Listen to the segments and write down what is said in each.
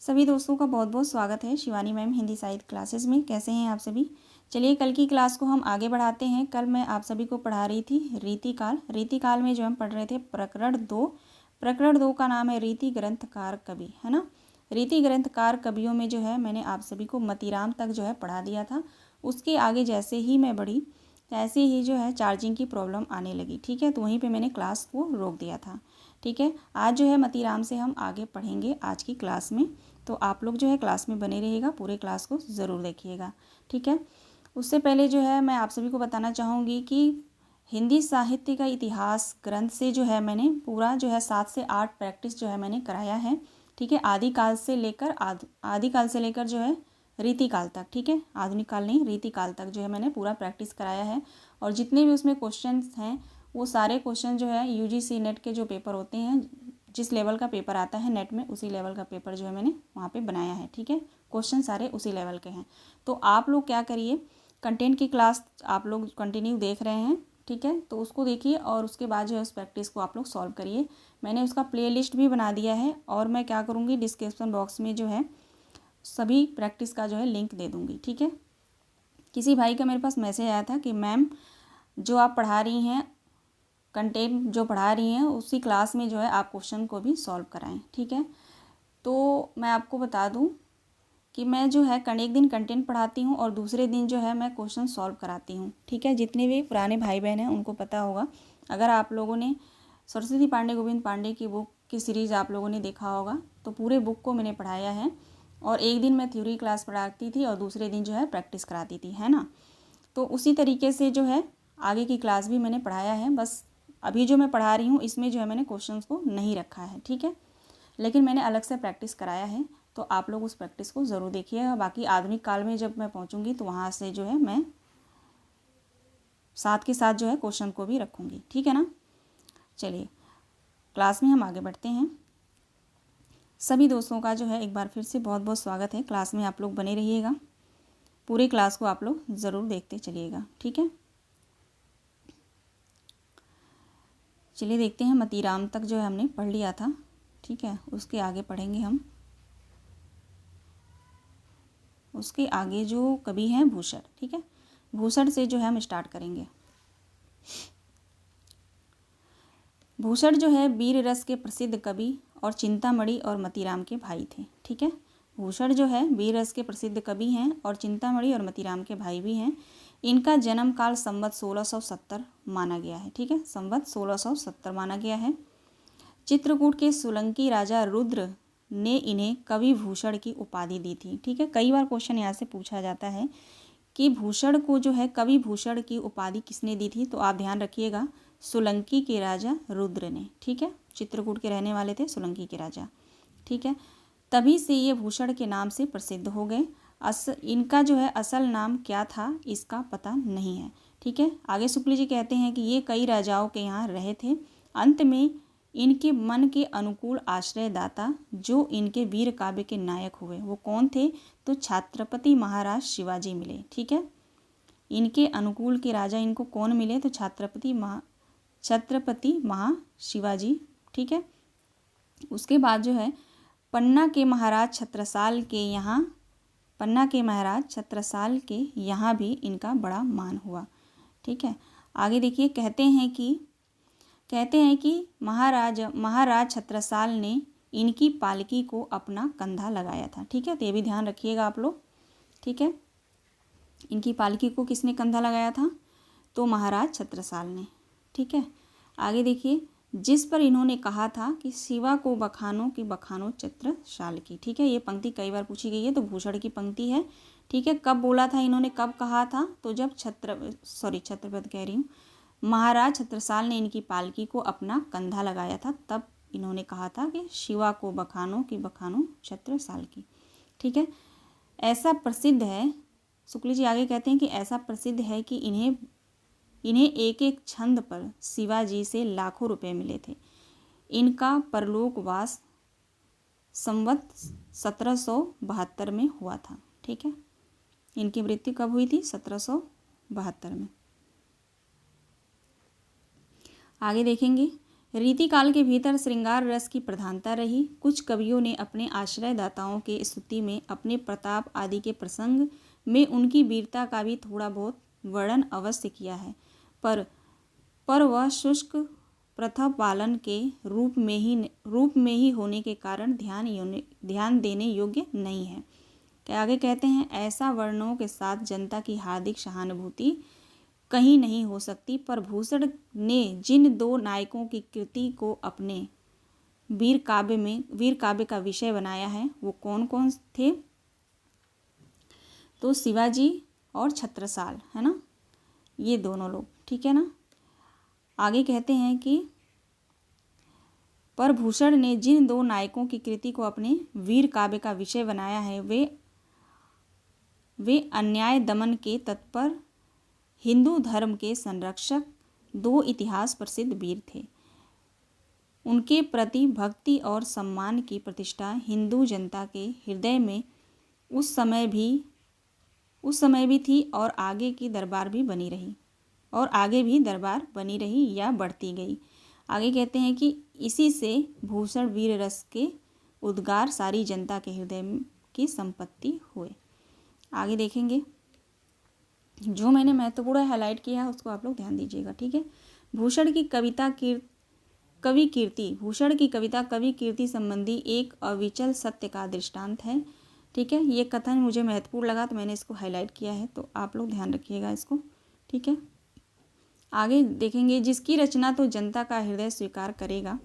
सभी दोस्तों का बहुत बहुत स्वागत है शिवानी मैम हिंदी साहित्य क्लासेस में। कैसे हैं आप सभी? चलिए कल की क्लास को हम आगे बढ़ाते हैं। कल मैं आप सभी को पढ़ा रही थी रीतिकाल में जो हम पढ़ रहे थे प्रकरण 2 का नाम है रीति ग्रंथकार कवि, है ना। रीति ग्रंथकार कवियों में जो है मैंने आप सभी को मतीराम तक जो है पढ़ा दिया था। उसके आगे जैसे ही मैं बढ़ी तैसे ही जो है चार्जिंग की प्रॉब्लम आने लगी, ठीक है। तो वहीं पे मैंने क्लास को रोक दिया था, ठीक है। आज जो है मतीराम से हम आगे पढ़ेंगे आज की क्लास में। तो आप लोग जो है क्लास में बने रहिएगा, पूरे क्लास को ज़रूर देखिएगा, ठीक है। उससे पहले जो है मैं आप सभी को बताना चाहूँगी कि हिंदी साहित्य का इतिहास ग्रंथ से जो है मैंने पूरा जो है 7 से 8 प्रैक्टिस जो है मैंने कराया है, ठीक है। आदिकाल से लेकर जो है रीतिकाल तक, ठीक है। आधुनिक काल नहीं, रीतिकाल तक जो है मैंने पूरा प्रैक्टिस कराया है। और जितने भी उसमें क्वेश्चंस हैं वो सारे क्वेश्चन जो है यूजीसी नेट के जो पेपर होते हैं, जिस लेवल का पेपर आता है नेट में, उसी लेवल का पेपर जो है मैंने वहाँ पे बनाया है, ठीक है। क्वेश्चन सारे उसी लेवल के हैं। तो आप लोग क्या करिए, कंटेंट की क्लास आप लोग कंटिन्यू देख रहे हैं, ठीक है। तो उसको देखिए और उसके बाद जो है उस प्रैक्टिस को आप लोग सॉल्व करिए। मैंने उसका प्ले लिस्ट भी बना दिया है और मैं क्या करूँगी, डिस्क्रिप्शन बॉक्स में जो है सभी प्रैक्टिस का जो है लिंक दे दूँगी, ठीक है। किसी भाई का मेरे पास मैसेज आया था कि मैम जो आप पढ़ा रही हैं, कंटेंट जो पढ़ा रही हैं उसी क्लास में जो है आप क्वेश्चन को भी सॉल्व कराएं, ठीक है। तो मैं आपको बता दूं कि मैं जो है एक दिन कंटेंट पढ़ाती हूं और दूसरे दिन जो है मैं क्वेश्चन सॉल्व कराती हूं, ठीक है। जितने भी पुराने भाई बहन हैं उनको पता होगा। अगर आप लोगों ने सरस्वती पांडे गोविंद पांडे की बुक की सीरीज़ आप लोगों ने देखा होगा, तो पूरे बुक को मैंने पढ़ाया है। और एक दिन मैं थ्योरी क्लास पढ़ाती थी और दूसरे दिन जो है प्रैक्टिस कराती थी, है ना। तो उसी तरीके से जो है आगे की क्लास भी मैंने पढ़ाया है। बस अभी जो मैं पढ़ा रही हूँ इसमें जो है मैंने क्वेश्चंस को नहीं रखा है, ठीक है। लेकिन मैंने अलग से प्रैक्टिस कराया है, तो आप लोग उस प्रैक्टिस को ज़रूर देखिएगा। बाकी आधुनिक काल में जब मैं पहुँचूँगी तो वहाँ से जो है मैं साथ के साथ जो है क्वेश्चन को भी रखूँगी, ठीक है ना। चलिए क्लास में हम आगे बढ़ते हैं। सभी दोस्तों का जो है एक बार फिर से बहुत बहुत स्वागत है। क्लास में आप लोग बने रहिएगा, पूरी क्लास को आप लोग ज़रूर देखते चलिएगा, ठीक है। चलिए देखते हैं, मतीराम तक जो है हमने पढ़ लिया था, ठीक है। उसके आगे पढ़ेंगे हम। उसके आगे जो कवि हैं भूषण, ठीक है। भूषण से जो है हम स्टार्ट करेंगे। भूषण जो है वीर रस के प्रसिद्ध कवि और चिंतामणि और मतीराम के भाई थे, ठीक है। भूषण जो है वीर रस के प्रसिद्ध कवि हैं और चिंतामणि और मतीराम के भाई भी हैं। इनका जन्म काल संवत 1670 माना गया है, ठीक है। संवत 1670 माना गया है। चित्रकूट के सोलंकी राजा रुद्र ने इन्हें कवि भूषण की उपाधि दी थी, ठीक है। कई बार क्वेश्चन यहाँ से पूछा जाता है कि भूषण को जो है कवि भूषण की उपाधि किसने दी थी, तो आप ध्यान रखिएगा, सोलंकी के राजा रुद्र ने, ठीक है। चित्रकूट के रहने वाले थे सोलंकी के राजा, ठीक है। तभी से ये भूषण के नाम से प्रसिद्ध हो गए। इनका जो है असल नाम क्या था इसका पता नहीं है, ठीक है। आगे शुक्ल जी कहते हैं कि ये कई राजाओं के यहाँ रहे थे। अंत में इनके मन के अनुकूल आश्रयदाता जो इनके वीर काव्य के नायक हुए वो कौन थे, तो छत्रपति महाराज शिवाजी मिले, ठीक है। इनके अनुकूल के राजा इनको कौन मिले, तो छत्रपति शिवाजी, ठीक है। उसके बाद जो है पन्ना के महाराज छत्रसाल के यहाँ भी इनका बड़ा मान हुआ, ठीक है। आगे देखिए, कहते हैं कि महाराज छत्रसाल ने इनकी पालकी को अपना कंधा लगाया था, ठीक है। तो ये भी ध्यान रखिएगा आप लोग, ठीक है। इनकी पालकी को किसने कंधा लगाया था, तो महाराज छत्रसाल ने, ठीक है। आगे देखिए, जिस पर इन्होंने कहा था कि शिवा को बखानो कि बखानो चित्रशाल की, ठीक है। ये पंक्ति कई बार पूछी गई है, तो भूषण की पंक्ति है, ठीक है। कब बोला था इन्होंने, कब कहा था, तो जब छत्रपति कह रही हूँ, महाराज छत्रसाल ने इनकी पालकी को अपना कंधा लगाया था, तब इन्होंने कहा था कि शिवा को बखानो कि बखानो छत्रसाल की, ठीक है। ऐसा प्रसिद्ध है, शुक्ल जी आगे कहते हैं कि ऐसा प्रसिद्ध है कि इन्हें एक एक छंद पर शिवाजी से लाखों रुपए मिले थे। इनका परलोकवास संवत 1772 में हुआ था, ठीक है। इनकी मृत्यु कब हुई थी, 1772 में। आगे देखेंगे, रीतिकाल के भीतर श्रृंगार रस की प्रधानता रही। कुछ कवियों ने अपने आश्रयदाताओं के स्तुति में, अपने प्रताप आदि के प्रसंग में उनकी वीरता का भी थोड़ा बहुत वर्णन अवश्य किया है, पर वह शुष्क प्रथा पालन के रूप में ही होने के कारण ध्यान देने योग्य नहीं है। आगे कहते हैं, ऐसा वर्णों के साथ जनता की हार्दिक सहानुभूति कहीं नहीं हो सकती, पर भूषण ने जिन दो नायकों की कृति को अपने वीर काव्य का विषय बनाया है वो कौन कौन थे? तो शिवाजी और छत्रसाल, है ना, ये दोनों लोग, ठीक है ना। आगे कहते हैं कि पर भूषण ने जिन दो नायकों की कृति को अपने वीर काव्य का विषय बनाया है वे अन्याय दमन के तत्पर हिंदू धर्म के संरक्षक दो इतिहास प्रसिद्ध वीर थे। उनके प्रति भक्ति और सम्मान की प्रतिष्ठा हिंदू जनता के हृदय में उस समय भी थी और आगे भी दरबार बनी रही या बढ़ती गई। आगे कहते हैं कि इसी से भूषण वीर रस के उद्गार सारी जनता के हृदय की संपत्ति हुए। आगे देखेंगे, जो मैंने महत्वपूर्ण हाईलाइट किया है उसको आप लोग ध्यान दीजिएगा, ठीक है। भूषण की कविता कवि कीर्ति संबंधी एक अविचल सत्य का दृष्टांत है, ठीक है। ये कथन मुझे महत्वपूर्ण लगा तो मैंने इसको हाईलाइट किया है, तो आप लोग ध्यान रखिएगा इसको, ठीक है। आगे देखेंगे, जिसकी रचना तो जनता का हृदय स्वीकार करेगा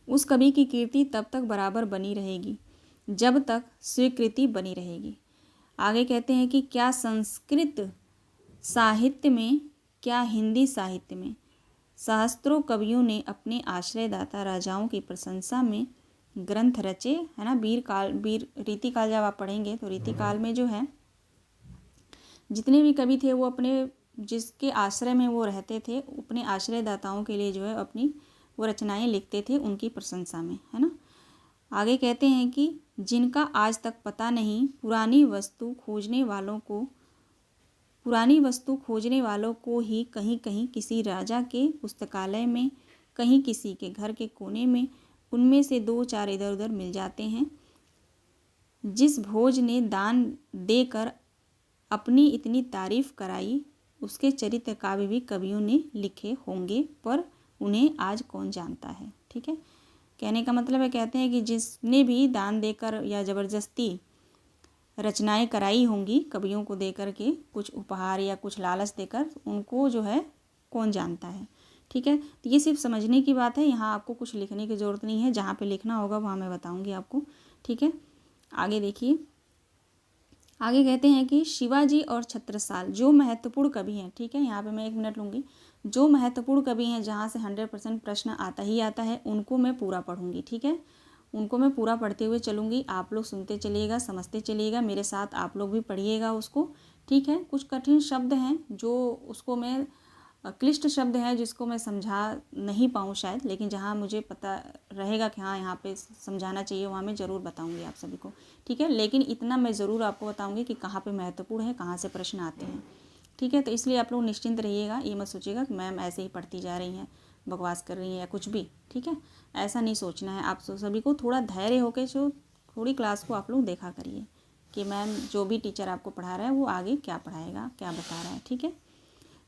उस कवि की कीर्ति तब तक बराबर बनी रहेगी जब तक स्वीकृति बनी रहेगी। आगे कहते हैं कि क्या संस्कृत साहित्य में, क्या हिंदी साहित्य में सहस्त्रों कवियों ने अपने आश्रयदाता राजाओं की प्रशंसा में ग्रंथ रचे, है ना। रीतिकाल जब आप पढ़ेंगे तो रीतिकाल में जो है जितने भी कवि थे वो अपने जिसके आश्रय में वो रहते थे अपने आश्रयदाताओं के लिए जो है अपनी वो रचनाएं लिखते थे उनकी प्रशंसा में, है ना। आगे कहते हैं कि जिनका आज तक पता नहीं, पुरानी वस्तु खोजने वालों को ही कहीं कहीं किसी राजा के पुस्तकालय में, कहीं किसी के घर के कोने में उनमें से दो चार इधर उधर मिल जाते हैं। जिस भोज ने दान देकर अपनी इतनी तारीफ कराई उसके चरित्र काव्य भी कवियों ने लिखे होंगे, पर उन्हें आज कौन जानता है, ठीक है। कहने का मतलब है, कहते हैं कि जिसने भी दान देकर या ज़बरदस्ती रचनाएं कराई होंगी कवियों को देकर के, कुछ उपहार या कुछ लालच देकर, उनको जो है कौन जानता है, ठीक है। तो ये सिर्फ समझने की बात है, यहाँ आपको कुछ लिखने की ज़रूरत नहीं है, जहाँ पे लिखना होगा वहाँ मैं बताऊँगी आपको, ठीक है। आगे देखिए, आगे कहते हैं कि शिवाजी और छत्रसाल जो महत्वपूर्ण कवि हैं, ठीक है, यहाँ पे मैं 1 मिनट लूँगी, जो महत्वपूर्ण कवि हैं जहाँ से 100% प्रश्न आता ही आता है उनको मैं पूरा पढ़ूँगी, ठीक है। उनको मैं पूरा पढ़ते हुए चलूँगी, आप लोग सुनते चलिएगा, समझते चलिएगा, मेरे साथ आप लोग भी पढ़िएगा उसको, ठीक है। कुछ कठिन शब्द हैं जो उसको मैं क्लिष्ट शब्द हैं जिसको मैं समझा नहीं पाऊँ शायद, लेकिन जहाँ मुझे पता रहेगा कि हाँ यहाँ पे समझाना चाहिए वहाँ मैं ज़रूर बताऊँगी आप सभी को, ठीक है। लेकिन इतना मैं ज़रूर आपको बताऊँगी कि कहाँ पे महत्वपूर्ण है, कहाँ से प्रश्न आते हैं, ठीक है। तो इसलिए आप लोग निश्चिंत रहिएगा, ये मत सोचिएगा कि मैम ऐसे ही पढ़ती जा रही हैं, बकवास कर रही हैं या कुछ भी, ठीक है। ऐसा नहीं सोचना है, आप सभी को थोड़ा धैर्य होकर जो थोड़ी क्लास को आप लोग देखा करिए कि मैम जो भी टीचर आपको पढ़ा रहा है वो आगे क्या पढ़ाएगा, क्या बता रहा है, ठीक है।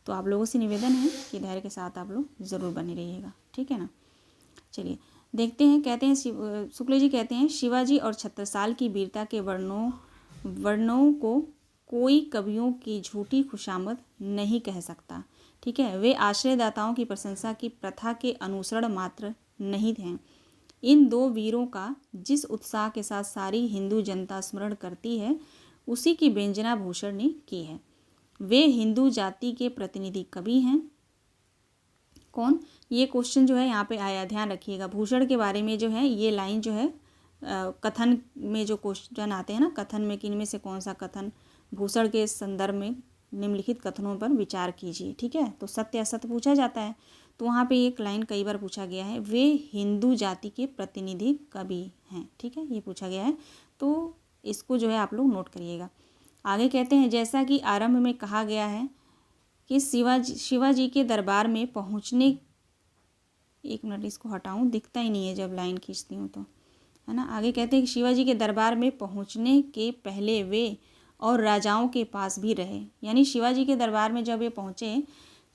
तो आप लोगों से निवेदन है कि धैर्य के साथ आप लोग ज़रूर बने रहिएगा, ठीक है ना। चलिए देखते हैं, कहते हैं शुक्ल जी कहते हैं, शिवाजी और छत्रसाल की वीरता के वर्णों को कोई कवियों की झूठी खुशामद नहीं कह सकता, ठीक है। वे आश्रयदाताओं की प्रशंसा की प्रथा के अनुसरण मात्र नहीं थे। इन दो वीरों का जिस उत्साह के साथ सारी हिंदू जनता स्मरण करती है उसी की व्यंजना भूषण ने की है। वे हिंदू जाति के प्रतिनिधि कवि हैं। कौन? ये क्वेश्चन जो है यहाँ पे आया, ध्यान रखिएगा। भूषण के बारे में जो है ये लाइन जो है कथन में जो क्वेश्चन आते हैं ना, कथन में किन में से कौन सा कथन भूषण के संदर्भ में निम्नलिखित कथनों पर विचार कीजिए, ठीक है। तो सत्य असत्य पूछा जाता है, तो वहाँ पे एक लाइन कई बार पूछा गया है, वे हिंदू जाति के प्रतिनिधि कवि हैं, ठीक है, ये पूछा गया है। तो इसको जो है आप लोग नोट करिएगा। आगे कहते हैं, जैसा कि आरंभ में कहा गया है कि शिवाजी के दरबार में पहुँचने एक मिनट इसको हटाऊं, दिखता ही नहीं है जब लाइन खींचती हूँ तो, है ना। आगे कहते हैं कि शिवाजी के दरबार में पहुँचने के पहले वे और राजाओं के पास भी रहे। यानी शिवाजी के दरबार में जब ये पहुँचे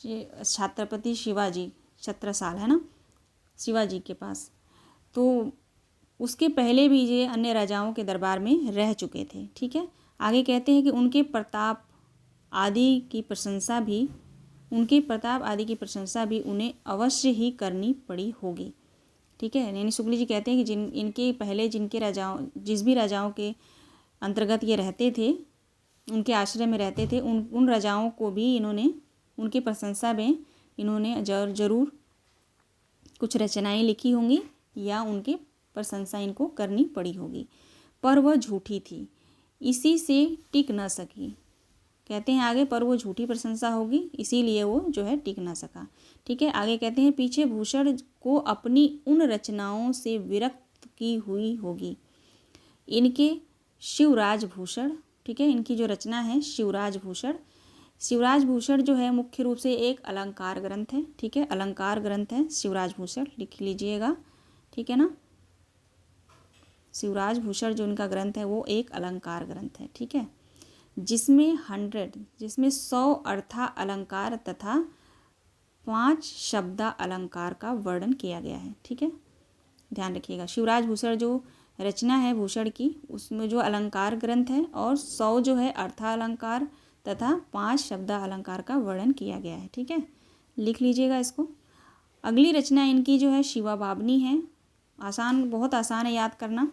छत्रपति शिवाजी, छत्रसाल, है ना, शिवाजी के पास, तो उसके पहले भी ये अन्य राजाओं के दरबार में रह चुके थे। ठीक है। आगे कहते हैं कि उनके प्रताप आदि की प्रशंसा भी उन्हें अवश्य ही करनी पड़ी होगी। ठीक है। यानी शुक्ल जी कहते हैं कि इनके पहले जिस भी राजाओं के अंतर्गत ये रहते थे, उनके आश्रय में रहते थे, उन राजाओं को भी इन्होंने उनकी प्रशंसा में इन्होंने जरूर कुछ रचनाएं लिखी होंगी या उनकी प्रशंसा इनको करनी पड़ी होगी, पर वह झूठी थी, इसी से टिक न सकी। कहते हैं आगे, पर वो झूठी प्रशंसा होगी, इसीलिए वो जो है टिक ना सका। ठीक है। आगे कहते हैं पीछे भूषण को अपनी उन रचनाओं से विरक्त की हुई होगी। इनके शिवराज भूषण, ठीक है, इनकी जो रचना है शिवराज भूषण जो है मुख्य रूप से एक अलंकार ग्रंथ है। ठीक है। अलंकार ग्रंथ है शिवराज भूषण, लिख लीजिएगा। ठीक है ना। शिवराज भूषण जो इनका ग्रंथ है वो एक अलंकार ग्रंथ है। ठीक है। जिसमें 100 अर्था अलंकार तथा 5 शब्दा अलंकार का वर्णन किया गया है। ठीक है। ध्यान रखिएगा, शिवराज भूषण जो रचना है भूषण की, उसमें जो अलंकार ग्रंथ है और 100 जो है अर्था अलंकार तथा 5 शब्दा अलंकार का वर्णन किया गया है। ठीक है। लिख लीजिएगा इसको। अगली रचना इनकी जो है शिवा बावनी है। बहुत आसान है याद करना,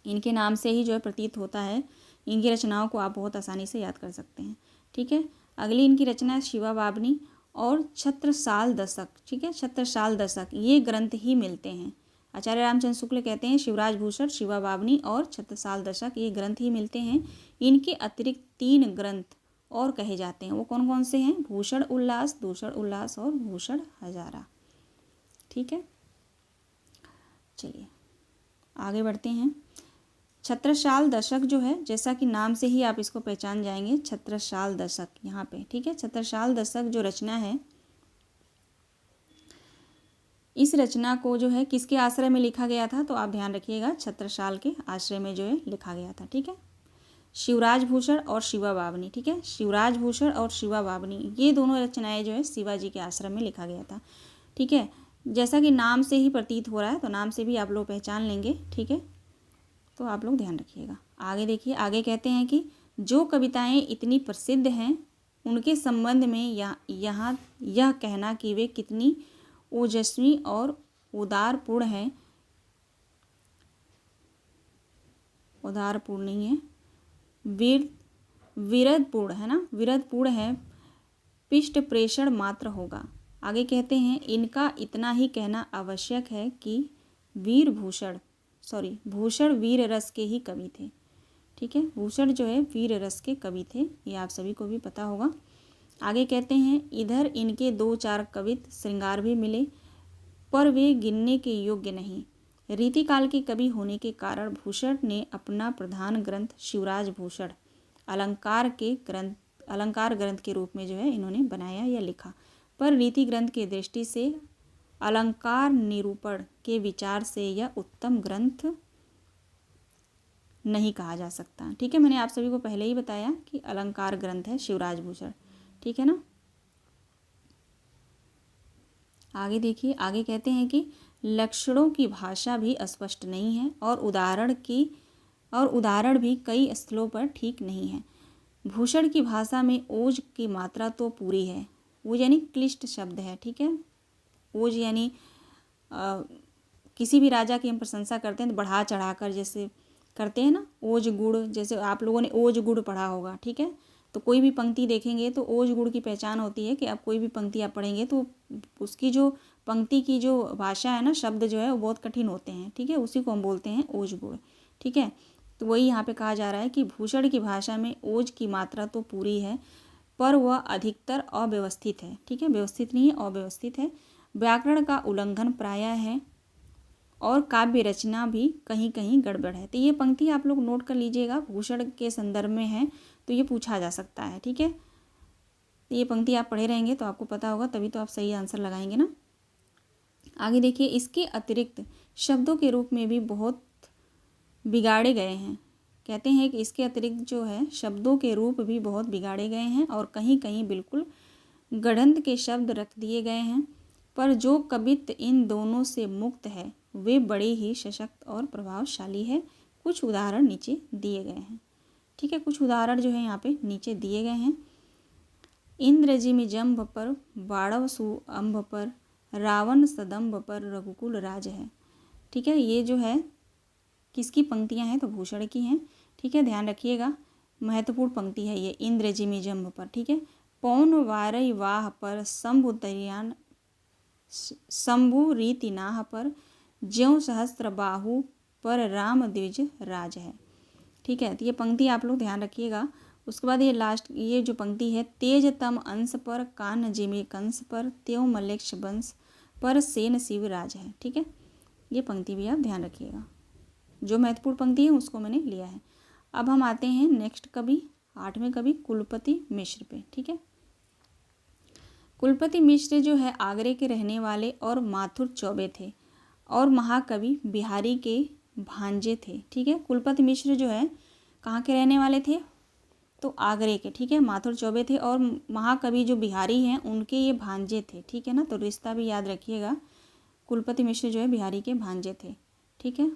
इनके नाम से ही जो है प्रतीत होता है, इनकी रचनाओं को आप बहुत आसानी से याद कर सकते हैं। ठीक है। अगली इनकी रचना है शिवा बावनी और छत्रसाल दशक। ठीक है। छत्रसाल दशक ये ग्रंथ ही मिलते हैं। आचार्य रामचंद्र शुक्ल कहते हैं शिवराज भूषण, शिवा बावनी और छत्रसाल दशक ये ग्रंथ ही मिलते हैं। इनके अतिरिक्त 3 ग्रंथ और कहे जाते हैं। वो कौन कौन से हैं? भूषण उल्लास, दूषण उल्लास और भूषण हजारा। ठीक है। चलिए आगे बढ़ते हैं। छत्रसाल दशक जो है, जैसा कि नाम से ही आप इसको पहचान जाएंगे, छत्रसाल दशक यहाँ पे। ठीक है। छत्रसाल दशक जो रचना है, इस रचना को जो है किसके आश्रय में लिखा गया था? तो आप ध्यान रखिएगा, छत्रसाल के आश्रय में जो है लिखा गया था। ठीक है। शिवराज भूषण और शिवा बावनी। ठीक है। शिवराज भूषण और शिवा बावनी ये दोनों रचनाएं जो है शिवाजी के आश्रम में लिखा गया था। ठीक है। जैसा कि नाम से ही प्रतीत हो रहा है, तो नाम से भी आप लोग पहचान लेंगे। ठीक है। तो आप लोग ध्यान रखिएगा। आगे देखिए, आगे कहते हैं कि जो कविताएं इतनी प्रसिद्ध हैं उनके संबंध में यहाँ यह कहना कि वे कितनी ओजस्वी और उदारपूर्ण हैं, उदारपूर्ण नहीं है, विरदपूर्ण है ना, विरदपूर्ण है, पिष्ट प्रेषण मात्र होगा। आगे कहते हैं इनका इतना ही कहना आवश्यक है कि भूषण वीर रस के ही कवि थे। ठीक है। भूषण जो है वीर रस के कवि थे, ये आप सभी को भी पता होगा। आगे कहते हैं इधर इनके 2-4 कवित्व श्रृंगार भी मिले, पर वे गिनने के योग्य नहीं। रीतिकाल के कवि होने के कारण भूषण ने अपना प्रधान ग्रंथ शिवराज भूषण अलंकार ग्रंथ के रूप में जो है इन्होंने बनाया या लिखा, पर रीति ग्रंथ के दृष्टि से अलंकार निरूपण के विचार से यह उत्तम ग्रंथ नहीं कहा जा सकता। ठीक है। मैंने आप सभी को पहले ही बताया कि अलंकार ग्रंथ है शिवराज भूषण। ठीक है ना। आगे देखिए, आगे कहते हैं कि लक्षणों की भाषा भी स्पष्ट नहीं है और उदाहरण भी कई स्थलों पर ठीक नहीं है। भूषण की भाषा में ओज की मात्रा तो पूरी है, ओज यानी क्लिष्ट शब्द है। ठीक है। ओज यानी किसी भी राजा की हम प्रशंसा करते हैं तो बढ़ा चढ़ा कर जैसे करते हैं ना, ओज गुड़, जैसे आप लोगों ने ओज गुड़ पढ़ा होगा। ठीक है। तो कोई भी पंक्ति देखेंगे तो ओज गुड़ की पहचान होती है कि आप कोई भी पंक्ति आप पढ़ेंगे तो उसकी जो पंक्ति की जो भाषा है ना, शब्द जो है वो बहुत कठिन होते हैं। ठीक है। उसी को हम बोलते हैं ओज गुड़। ठीक है। तो वही यहाँ पे कहा जा रहा है कि भूषण की भाषा में ओज की मात्रा तो पूरी है, पर वह अधिकतर अव्यवस्थित है। ठीक है। व्यवस्थित नहीं है, अव्यवस्थित है। व्याकरण का उल्लंघन प्रायः है और काव्य रचना भी कहीं कहीं गड़बड़ है। तो ये पंक्ति आप लोग नोट कर लीजिएगा, भूषण के संदर्भ में है तो ये पूछा जा सकता है। ठीक है। तो ये पंक्ति आप पढ़े रहेंगे तो आपको पता होगा, तभी तो आप सही आंसर लगाएंगे ना। आगे देखिए, इसके अतिरिक्त शब्दों के रूप में भी बहुत बिगाड़े गए हैं। कहते हैं कि इसके अतिरिक्त जो है शब्दों के रूप भी बहुत बिगाड़े गए हैं और कहीं कहीं बिल्कुल गढ़ंत के शब्द रख दिए गए हैं, पर जो कवित्व इन दोनों से मुक्त है वे बड़े ही सशक्त और प्रभावशाली है। कुछ उदाहरण नीचे दिए गए हैं। ठीक है, कुछ उदाहरण जो है यहाँ पे नीचे दिए गए हैं। इंद्र जिमि जम्भ पर, बाड़व सुअंभ पर, रावण सदम्भ पर, रघुकुल राज है। ठीक है, ये जो है किसकी पंक्तियाँ हैं? तो भूषण की हैं। ठीक है, ध्यान रखिएगा, महत्वपूर्ण पंक्ति है ये। इंद्र जिमि जम्भ पर, ठीक है, पौन वारई वाह पर, शंभु तरियान शंभु रीति नाह पर, ज्यों सहस्त्र बाहु पर, राम द्विज राज है। ठीक है, तो ये पंक्ति आप लोग ध्यान रखिएगा। उसके बाद ये लास्ट ये जो पंक्ति है, तेज तम अंश पर, कान जिमि कंस पर, त्यों मलेक्ष वंश पर, सेन शिवराज है। ठीक है, ये पंक्ति भी आप ध्यान रखिएगा। जो महत्वपूर्ण पंक्ति है उसको मैंने लिया है। अब हम आते हैं नेक्स्ट कवि, 8वें कवि कुलपति मिश्र पे। ठीक है, कुलपति मिश्र जो है आगरे के रहने वाले और माथुर चौबे थे और महाकवि बिहारी के भांजे थे। ठीक है, कुलपति मिश्र जो है कहाँ के रहने वाले थे? तो आगरे के। ठीक है, माथुर चौबे थे और महाकवि जो बिहारी हैं उनके ये भांजे थे। ठीक है ना, तो रिश्ता भी याद रखिएगा। कुलपति मिश्र जो है बिहारी के भांजे थे। ठीक है,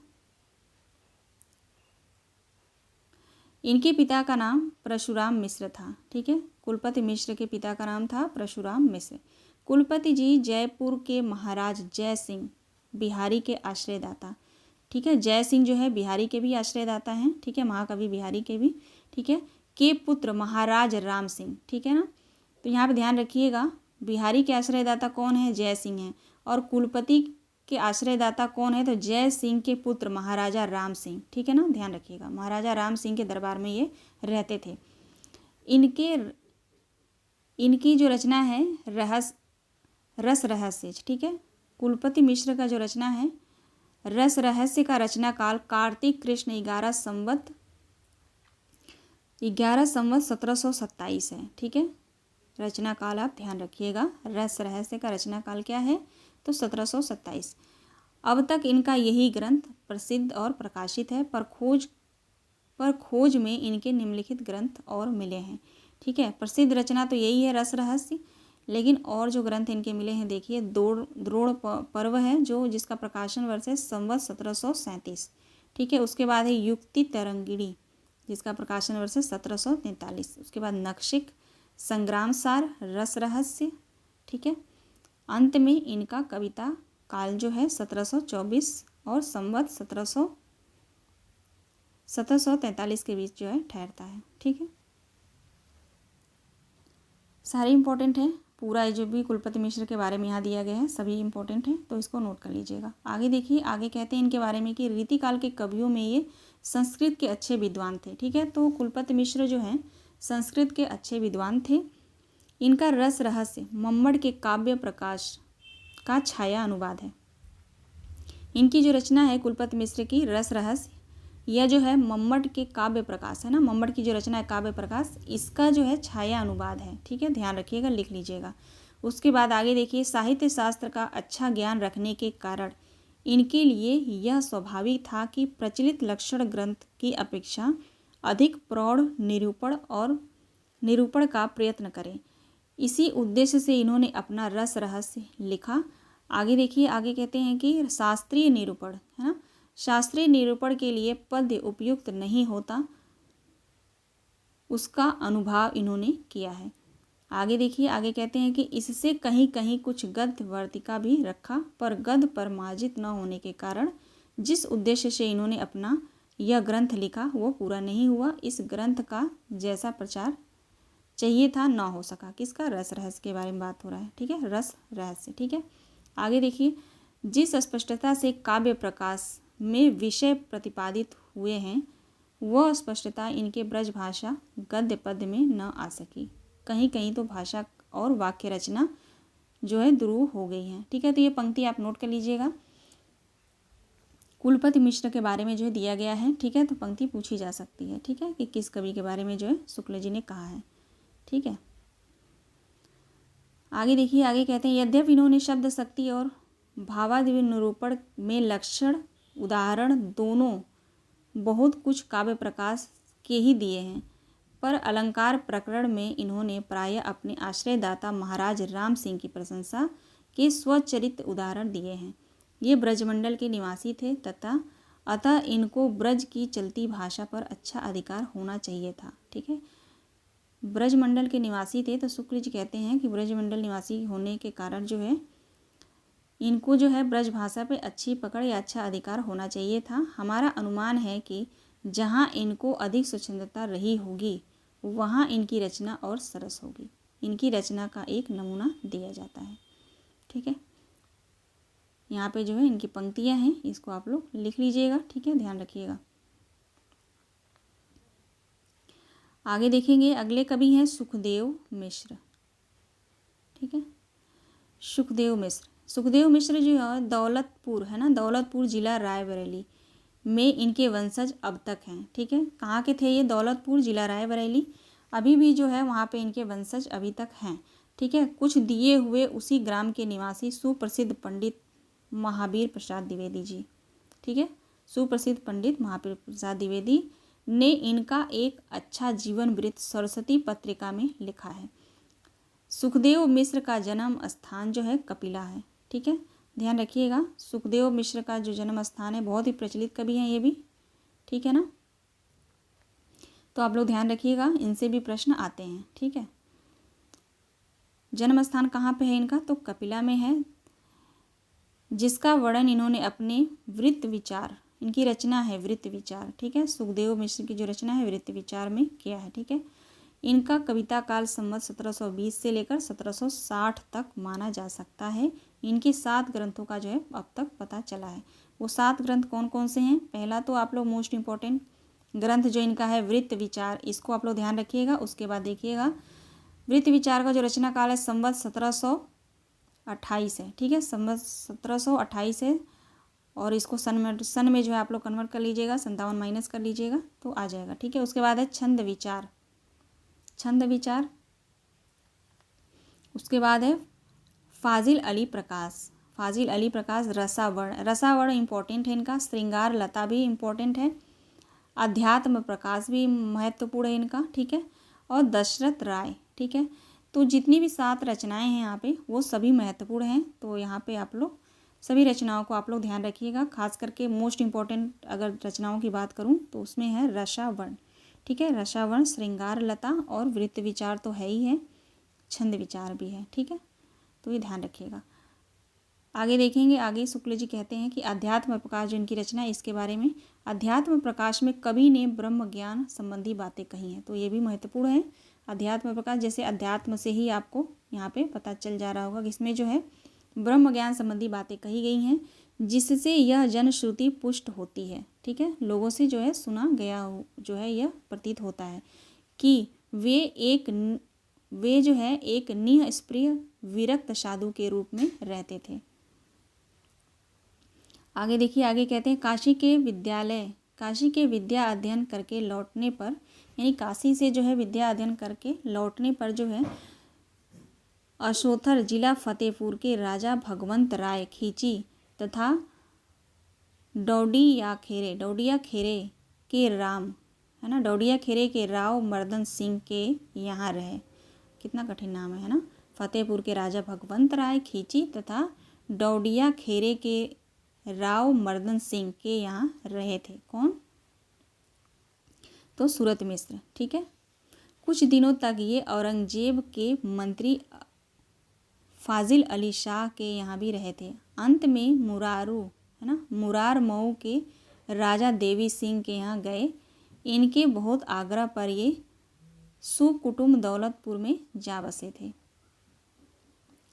इनके पिता का नाम परशुराम मिश्र था। ठीक है, कुलपति मिश्र के पिता का नाम था परशुराम मिश्र। कुलपति जी जयपुर के महाराज जय सिंह बिहारी के आश्रयदाता। ठीक है, जय सिंह जो है बिहारी के भी आश्रयदाता हैं। ठीक है, महाकवि बिहारी के भी। ठीक है, के पुत्र महाराज राम सिंह। ठीक है ना, तो यहाँ पे ध्यान रखिएगा, बिहारी के आश्रयदाता कौन है? जय सिंह हैं। और कुलपति के आश्रयदाता कौन है? तो जय सिंह के पुत्र महाराजा राम सिंह। ठीक है ना, ध्यान रखिएगा, महाराजा राम सिंह के दरबार में ये रहते थे। इनकी जो रचना है रस रहस्य। ठीक है, कुलपति मिश्र का जो रचना है रस रहस्य का रचना काल कार्तिक कृष्ण 11 संवत 1727 है। ठीक है, रचना काल आप ध्यान रखिएगा, रस रहस्य का रचना काल क्या है? तो 1727। अब तक इनका यही ग्रंथ प्रसिद्ध और प्रकाशित है, पर खोज में इनके निम्नलिखित ग्रंथ और मिले हैं। ठीक है, प्रसिद्ध रचना तो यही है रस रहस्य, लेकिन और जो ग्रंथ इनके मिले हैं देखिए, द्रोण पर्व है जो जिसका प्रकाशन वर्ष है संवत 1737। ठीक है, उसके बाद है युक्ति तरंगिणी जिसका प्रकाशन वर्ष है 1743। उसके बाद नक्षिक, संग्राम सार, रस रहस्य। ठीक है, अंत में इनका कविता काल जो है 1724 और संवत 1743 के बीच जो है ठहरता है। ठीक है, सारे इंपॉर्टेंट है, पूरा जो भी कुलपति मिश्र के बारे में यहाँ दिया गया है सभी इंपॉर्टेंट है, तो इसको नोट कर लीजिएगा। आगे देखिए, आगे कहते हैं इनके बारे में कि रीतिकाल के कवियों में ये संस्कृत के अच्छे विद्वान थे। ठीक है, तो कुलपति मिश्र जो हैं संस्कृत के अच्छे विद्वान थे। इनका रस रहस्य मम्मट के काव्य प्रकाश का छाया अनुवाद है। इनकी जो रचना है कुलपति मिश्र की रस रहस्य, यह जो है मम्मट के काव्य प्रकाश है ना, मम्मट की जो रचना है काव्य प्रकाश, इसका जो है छाया अनुवाद है। ठीक है, ध्यान रखिएगा, लिख लीजिएगा। उसके बाद आगे देखिए, साहित्य शास्त्र का अच्छा ज्ञान रखने के कारण इनके लिए यह स्वाभाविक था कि प्रचलित लक्षण ग्रंथ की अपेक्षा अधिक प्रौढ़ निरूपण का प्रयत्न करें। इसी उद्देश्य से इन्होंने अपना रस रहस्य लिखा। आगे देखिए, आगे कहते हैं कि शास्त्रीय निरूपण है ना, शास्त्रीय निरूपण के लिए पद्य उपयुक्त नहीं होता, उसका अनुभाव इन्होंने किया है। आगे देखिए, आगे कहते हैं कि इससे कहीं कहीं कुछ गद्य वर्तिका भी रखा, पर गद्य पर मार्जित न होने के कारण जिस उद्देश्य से इन्होंने अपना यह ग्रंथ लिखा वो पूरा नहीं हुआ। इस ग्रंथ का जैसा प्रचार चाहिए था न हो सका। किसका? रस रहस्य के बारे में बात हो रहा है। ठीक है, रस रहस्य। ठीक है, आगे देखिए, जिस स्पष्टता से काव्य प्रकाश में विषय प्रतिपादित हुए हैं वह स्पष्टता इनके ब्रज भाषा गद्य पद्य में न आ सकी। कहीं कहीं तो भाषा और वाक्य रचना जो है ध्रुव हो गई है। ठीक है, तो ये पंक्ति आप नोट कर लीजिएगा, कुलपति मिश्र के बारे में जो है दिया गया है। ठीक है, तो पंक्ति पूछी जा सकती है। ठीक है, कि किस कवि के बारे में जो है शुक्ल जी ने कहा है। ठीक है, आगे देखिए, आगे कहते हैं यद्यपि इन्होंने शब्द शक्ति और भावादि निरूपण में लक्षण उदाहरण दोनों बहुत कुछ काव्य प्रकाश के ही दिए हैं, पर अलंकार प्रकरण में इन्होंने प्रायः अपने आश्रयदाता महाराज राम सिंह की प्रशंसा के स्वचरित्र उदाहरण दिए हैं। ये ब्रजमंडल के निवासी थे तथा अतः इनको ब्रज की चलती भाषा पर अच्छा अधिकार होना चाहिए था। ठीक है, ब्रजमंडल के निवासी थे तो शुक्ल जी कहते हैं कि ब्रजमंडल निवासी होने के कारण जो है इनको जो है ब्रज भाषा पे अच्छी पकड़ या अच्छा अधिकार होना चाहिए था। हमारा अनुमान है कि जहाँ इनको अधिक स्वच्छंदता रही होगी वहाँ इनकी रचना और सरस होगी। इनकी रचना का एक नमूना दिया जाता है। ठीक है, यहाँ पे जो है इनकी पंक्तियाँ हैं, इसको आप लोग लिख लीजिएगा। ठीक है, ध्यान रखिएगा। आगे देखेंगे, अगले कवि हैं सुखदेव मिश्र। ठीक है, सुखदेव मिश्र। सुखदेव मिश्र जो है दौलतपुर है ना, दौलतपुर जिला रायबरेली में इनके वंशज अब तक हैं। ठीक है, कहाँ के थे ये? दौलतपुर जिला रायबरेली। अभी भी जो है वहाँ पे इनके वंशज अभी तक हैं। ठीक है, कुछ दिए हुए उसी ग्राम के निवासी सुप्रसिद्ध पंडित महावीर प्रसाद द्विवेदी जी। ठीक है, सुप्रसिद्ध पंडित महावीर प्रसाद द्विवेदी ने इनका एक अच्छा जीवन वृत्त सरस्वती पत्रिका में लिखा है। सुखदेव मिश्र का जन्म स्थान जो है कपिला है। ठीक है, ध्यान रखिएगा, सुखदेव मिश्र का जो जन्म स्थान है, बहुत ही प्रचलित कवि हैं ये भी। ठीक है ना, तो आप लोग ध्यान रखिएगा, इनसे भी प्रश्न आते हैं। ठीक है, जन्म स्थान कहाँ पे है इनका? तो कपिला में है, जिसका वर्णन इन्होंने अपने वृत्त विचार, इनकी रचना है वृत्त विचार। ठीक है, सुखदेव मिश्र की जो रचना है वृत्त विचार में किया है। ठीक है, इनका कविता काल संवत 1720 से लेकर 1760 तक माना जा सकता है। इनके 7 ग्रंथों का जो है अब तक पता चला है। वो 7 ग्रंथ कौन कौन से हैं? पहला तो आप लोग मोस्ट इम्पॉर्टेंट ग्रंथ जो इनका है वृत्त विचार, इसको आप लोग ध्यान रखिएगा। उसके बाद देखिएगा, वृत्त विचार का जो रचना काल है संवत 1728 है। ठीक है, संवत 1728 है, और इसको सन में जो है आप लोग कन्वर्ट कर लीजिएगा, 57 माइनस कर लीजिएगा तो आ जाएगा। ठीक है, उसके बाद है छंद विचार, छंद विचार। उसके बाद है फाजिल अली प्रकाश, फाजिल अली प्रकाश रसावर्ण, रसावर्ण इम्पोर्टेंट है इनका। श्रृंगार लता भी इम्पोर्टेंट है। अध्यात्म प्रकाश भी महत्वपूर्ण है इनका। ठीक है, और दशरथ राय। ठीक है, तो जितनी भी 7 रचनाएं हैं यहाँ पे वो सभी महत्वपूर्ण हैं। तो यहाँ पे आप लोग सभी रचनाओं को आप लोग ध्यान रखिएगा। खास करके मोस्ट इम्पॉर्टेंट अगर रचनाओं की बात करूँ तो उसमें है रसावर्ण। ठीक है, रसावर्ण, श्रृंगार लता और वृत्त विचार तो है ही है, छंद विचार भी है। ठीक है, तो ये ध्यान रखिएगा। आगे देखेंगे, आगे शुक्ल जी कहते हैं कि अध्यात्म प्रकाश जो इनकी रचना है इसके बारे में, अध्यात्म प्रकाश में कवि ने ब्रह्म ज्ञान संबंधी बातें कही हैं, तो ये भी महत्वपूर्ण है। अध्यात्म प्रकाश, जैसे अध्यात्म से ही आपको यहाँ पे पता चल जा रहा होगा कि इसमें जो है ब्रह्म ज्ञान संबंधी बातें कही गई हैं, जिससे यह जनश्रुति पुष्ट होती है। ठीक है, लोगों से जो है सुना गया जो है यह प्रतीत होता है कि वे जो है एक निःस्पृह विरक्त साधु के रूप में रहते थे। आगे देखिए, आगे कहते हैं काशी के विद्या अध्ययन करके लौटने पर, यानी काशी से जो है विद्या अध्ययन करके लौटने पर जो है अशोथर जिला फतेहपुर के राजा भगवंत राय खींची तथा डौडिया खेरे के राम है ना, डौडिया खेरे के राव मर्दन सिंह के यहाँ रहे। कितना कठिन नाम है ना, फतेहपुर के राजा भगवंत राय खींची तथा डौडिया खेरे के राव मर्दन सिंह के यहाँ रहे थे। कौन? तो सूरत मिश्र। ठीक है, कुछ दिनों तक ये औरंगजेब के मंत्री फाजिल अली शाह के यहाँ भी रहे थे। अंत में मुरार मऊ के राजा देवी सिंह के यहाँ गए। इनके बहुत आग्रह पर ये सुकुटुम्ब दौलतपुर में जा बसे थे।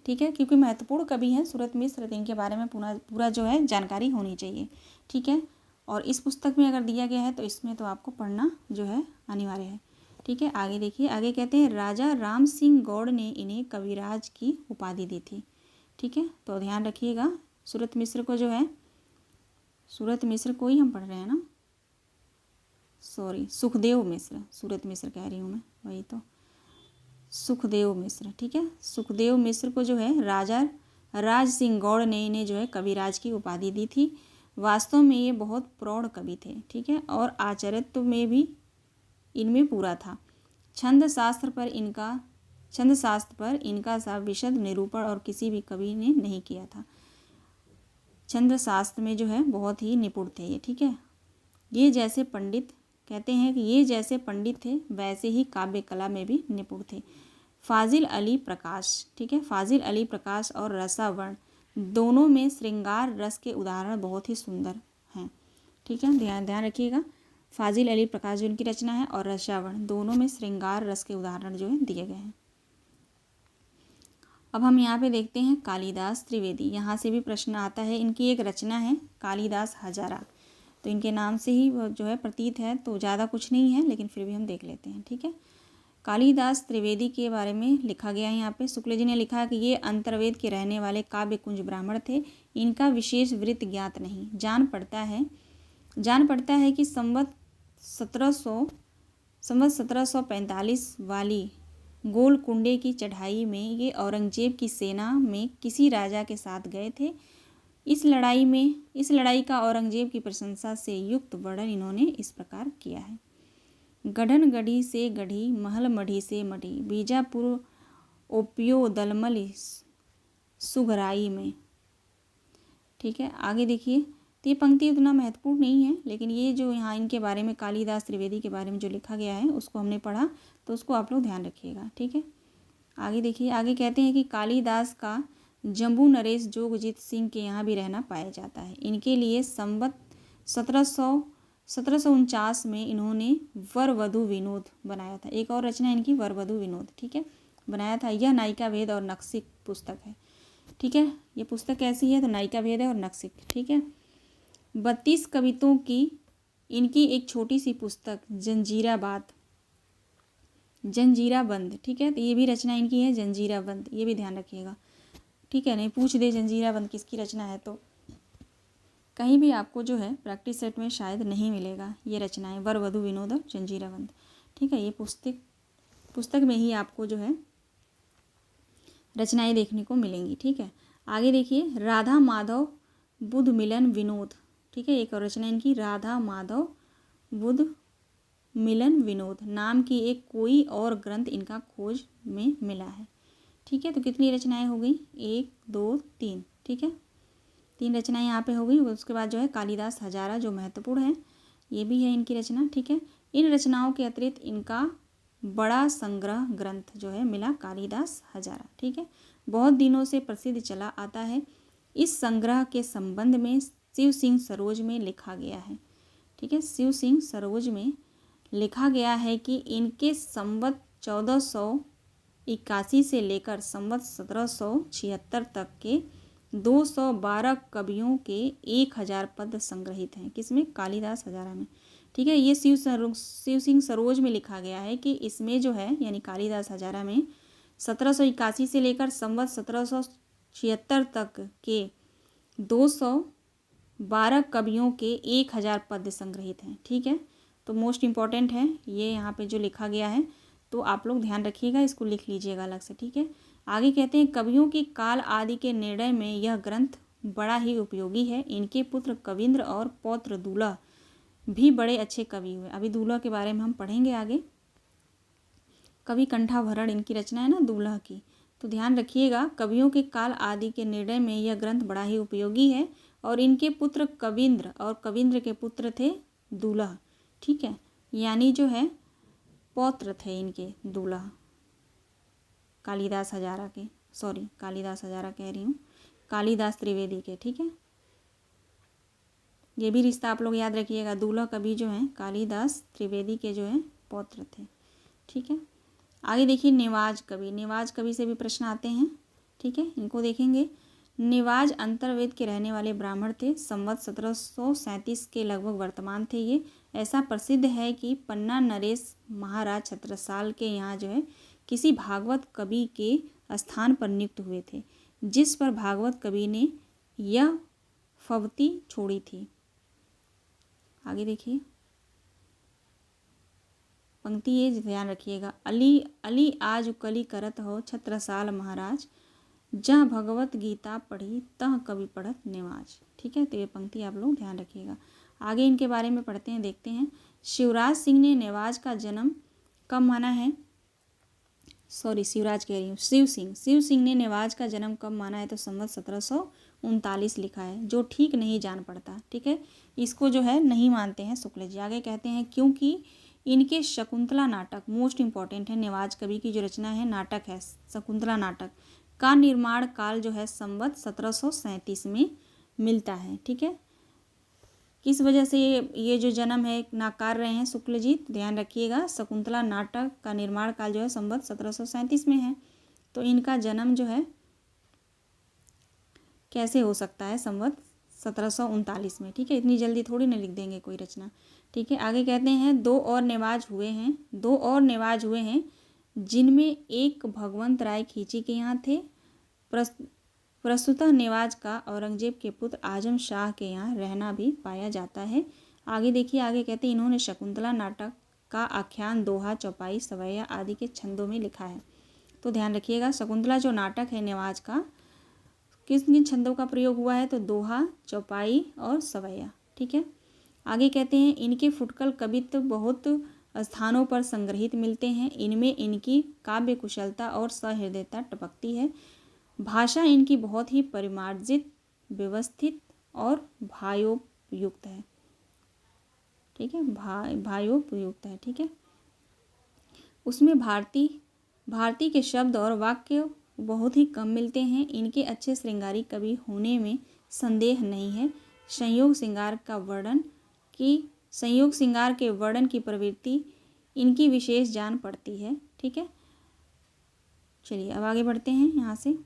ठीक है, क्योंकि महत्वपूर्ण कवि हैं सूरत मिश्र, इनके बारे में पूरा जो है जानकारी होनी चाहिए। ठीक है, और इस पुस्तक में अगर दिया गया है तो इसमें तो आपको पढ़ना जो है अनिवार्य है। ठीक है, आगे देखिए, आगे कहते हैं राजा राम सिंह गौड़ ने इन्हें कविराज की उपाधि दी थी। ठीक है, तो ध्यान रखिएगा, सूरत मिश्र को जो है, सूरत मिश्र को ही हम पढ़ रहे हैं ना, सॉरी सुखदेव मिश्र, सूरत मिश्र कह रही हूँ मैं, वही तो सुखदेव मिश्र। ठीक है, सुखदेव मिश्र को जो है राजा राज सिंह गौड़ ने इन्हें जो है कविराज की उपाधि दी थी। वास्तव में ये बहुत प्रौढ़ कवि थे, ठीक है, और आचार्यत्व में भी इनमें पूरा था। छंद शास्त्र पर इनका सा विशद निरूपण और किसी भी कवि ने नहीं किया था। छंद शास्त्र में जो है बहुत ही निपुण थे ये, ठीक है। ये जैसे पंडित कहते हैं कि ये जैसे पंडित थे वैसे ही काव्य कला में भी निपुण थे। फाजिल अली प्रकाश, ठीक है, फाजिल अली प्रकाश और रसावर्ण दोनों में श्रृंगार रस के उदाहरण बहुत ही सुंदर हैं, ठीक है, ध्यान रखिएगा। फाजिल अली प्रकाश जो इनकी रचना है और रसावर्ण दोनों में श्रृंगार रस के उदाहरण जो है दिए गए हैं। अब हम यहाँ पे देखते हैं कालिदास त्रिवेदी। यहाँ से भी प्रश्न आता है। इनकी एक रचना है कालिदास हजारा, तो इनके नाम से ही वो जो है प्रतीत है, तो ज़्यादा कुछ नहीं है, लेकिन फिर भी हम देख लेते हैं, ठीक है। कालिदास त्रिवेदी के बारे में लिखा गया है यहाँ पे। शुक्ल जी ने लिखा कि ये अंतर्वेद के रहने वाले काव्य कुंज ब्राह्मण थे। इनका विशेष वृत्त ज्ञात नहीं। जान पड़ता है कि संवत 1745 वाली गोलकुंडे की चढ़ाई में ये औरंगजेब की सेना में किसी राजा के साथ गए थे। इस लड़ाई का औरंगजेब की प्रशंसा से युक्त वर्णन इन्होंने इस प्रकार किया है। गढ़न गढ़ी से गढ़ी, महल मढ़ी से मढ़ी, बीजापुर ओपियो दलमल सुघराई में, ठीक है। आगे देखिए, तो ये पंक्ति उतना महत्वपूर्ण नहीं है, लेकिन ये जो यहाँ इनके बारे में कालिदास त्रिवेदी के बारे में जो लिखा गया है उसको हमने पढ़ा, तो उसको आप लोग ध्यान रखिएगा, ठीक है। आगे देखिए, आगे कहते हैं कि कालिदास का जम्बू नरेश जोगजीत सिंह के यहाँ भी रहना पाया जाता है। इनके लिए संवत 1749 में इन्होंने वर वधु विनोद बनाया था। एक और रचना इनकी वर वधु विनोद, ठीक है, बनाया था। यह नायिका भेद और नक्सिक पुस्तक है, ठीक है। ये पुस्तक कैसी है? तो नायिका भेद है और नक्सिक, ठीक है। 32 कवितों की इनकी एक छोटी सी पुस्तक जंजीराबंद, ठीक है, तो ये भी रचना इनकी है जंजीराबंद, ये भी ध्यान रखिएगा, ठीक है। नहीं पूछ दे जंजीराबंद किसकी रचना है तो कहीं भी आपको जो है प्रैक्टिस सेट में शायद नहीं मिलेगा ये रचनाएं, वर वधु विनोद और जंजीराबंद, ठीक है। ये पुस्तक में ही आपको जो है रचनाएं देखने को मिलेंगी, ठीक है। आगे देखिए, राधा माधव बुध मिलन विनोद, ठीक है, एक और रचना इनकी राधा माधव बुध मिलन विनोद नाम की एक कोई और ग्रंथ इनका खोज में मिला है, ठीक है। तो कितनी रचनाएं हो गई? 1 2 3, ठीक है, 3 रचनाएं यहाँ पे हो गई। उसके बाद जो है कालिदास हजारा जो महत्वपूर्ण है, ये भी है इनकी रचना, ठीक है। इन रचनाओं के अतिरिक्त इनका बड़ा संग्रह ग्रंथ जो है मिला कालिदास हजारा, ठीक है, बहुत दिनों से प्रसिद्ध चला आता है। इस संग्रह के संबंध में शिव सिंह सरोज में लिखा गया है, ठीक है। शिव सिंह सरोज में लिखा गया है कि इनके संवत 1481 से लेकर संवत 1776 तक के 212 कवियों के 1000 पद संग्रहित हैं। किसमें? कालिदास हजारा में, ठीक है। ये शिव सिंह सरोज में लिखा गया है कि इसमें जो है यानी कालिदास हजारा में 1781 से लेकर संवत 1776 तक के 212 कवियों के 1000 पद संग्रहित हैं, ठीक है। तो मोस्ट इम्पॉर्टेंट है ये यहाँ पे जो लिखा गया है, तो आप लोग ध्यान रखिएगा, इसको लिख लीजिएगा अलग से, ठीक है। आगे कहते हैं कवियों की काल आदि के निर्णय में यह ग्रंथ बड़ा ही उपयोगी है। इनके पुत्र कविंद्र और पौत्र दूल्हा भी बड़े अच्छे कवि हुए। अभी दूल्हा के बारे में हम पढ़ेंगे आगे। कवि कंठाभरण इनकी रचना है ना दूल्हा की, तो ध्यान रखिएगा कवियों के काल आदि के निर्णय में यह ग्रंथ बड़ा ही उपयोगी है। और इनके पुत्र कविंद्र और कविंद्र के पुत्र थे दूल्हा, ठीक है, यानी जो है पौत्र थे इनके दूल्हा कालिदास हजारा के, कालिदास हजारा कह रही हूँ, कालिदास त्रिवेदी के, ठीक है। ये भी रिश्ता आप लोग याद रखिएगा, दूल्हा कवि जो हैं कालिदास त्रिवेदी के जो हैं पौत्र थे, ठीक है। आगे देखिए, निवाज कवि से भी प्रश्न आते हैं, ठीक है, इनको देखेंगे। निवाज अंतर्वेद के रहने वाले ब्राह्मण थे। संवत 1737 के लगभग वर्तमान थे ये। ऐसा प्रसिद्ध है कि पन्ना नरेश महाराज छत्रसाल के यहाँ जो है किसी भागवत कवि के स्थान पर नियुक्त हुए थे, जिस पर भागवत कवि ने यह फवती छोड़ी थी। आगे देखिए पंक्ति, ये ध्यान रखिएगा। अली आज कली करत हो छत्रसाल महाराज, जहाँ भगवत गीता पढ़ी तह कवि पढ़त नेवाज। ठीक है, तो ये पंक्ति आप लोग ध्यान रखिएगा। आगे इनके बारे में पढ़ते हैं, देखते हैं। शिवराज सिंह ने नेवाज का जन्म कब माना है? शिवराज कह रही हूँ, शिव सिंह ने नेवाज का जन्म कब माना है? तो संवत 1739 लिखा है, जो ठीक नहीं जान पड़ता। ठीक है, इसको जो है नहीं मानते हैं शुक्ल जी। आगे कहते हैं क्योंकि इनके शकुंतला नाटक मोस्ट इंपॉर्टेंट है। नेवाज कवि की जो रचना है, नाटक है शकुंतला नाटक, का निर्माण काल जो है संवत 1737 में मिलता है। ठीक है, किस वजह से ये जो जन्म है नाकार रहे हैं शुक्ल जी? ध्यान रखिएगा, शकुंतला नाटक का निर्माण काल जो है संवत 1737 में है, तो इनका जन्म जो है कैसे हो सकता है संवत 1739 में? ठीक है, इतनी जल्दी थोड़ी ना लिख देंगे कोई रचना। ठीक है, आगे कहते हैं दो और नेवाज हुए हैं जिनमें एक भगवंत राय खींची के यहाँ थे। प्रस्तुतः नेवाज का औरंगजेब के पुत्र आजम शाह के यहाँ रहना भी पाया जाता है। आगे देखिए, आगे कहते हैं इन्होंने शकुंतला नाटक का आख्यान दोहा, चौपाई, सवैया आदि के छंदों में लिखा है। तो ध्यान रखिएगा, शकुंतला जो नाटक है नेवाज का, किस किन छंदों का प्रयोग हुआ है? तो दोहा, चौपाई और सवैया। ठीक है, आगे कहते हैं इनके फुटकल कवित्व बहुत स्थानों पर संग्रहित मिलते हैं। इनमें इनकी काव्य कुशलता और सहृदयता टपकती है। भाषा इनकी बहुत ही परिमार्जित, व्यवस्थित और भावोपयुक्त है। ठीक है, भावोपयुक्त है। ठीक है, उसमें भारती के शब्द और वाक्य बहुत ही कम मिलते हैं। इनके अच्छे श्रृंगारी कवि होने में संदेह नहीं है। संयोग श्रृंगार के वर्णन की प्रवृत्ति इनकी विशेष जान पड़ती है। ठीक है, चलिए अब आगे बढ़ते हैं यहाँ से।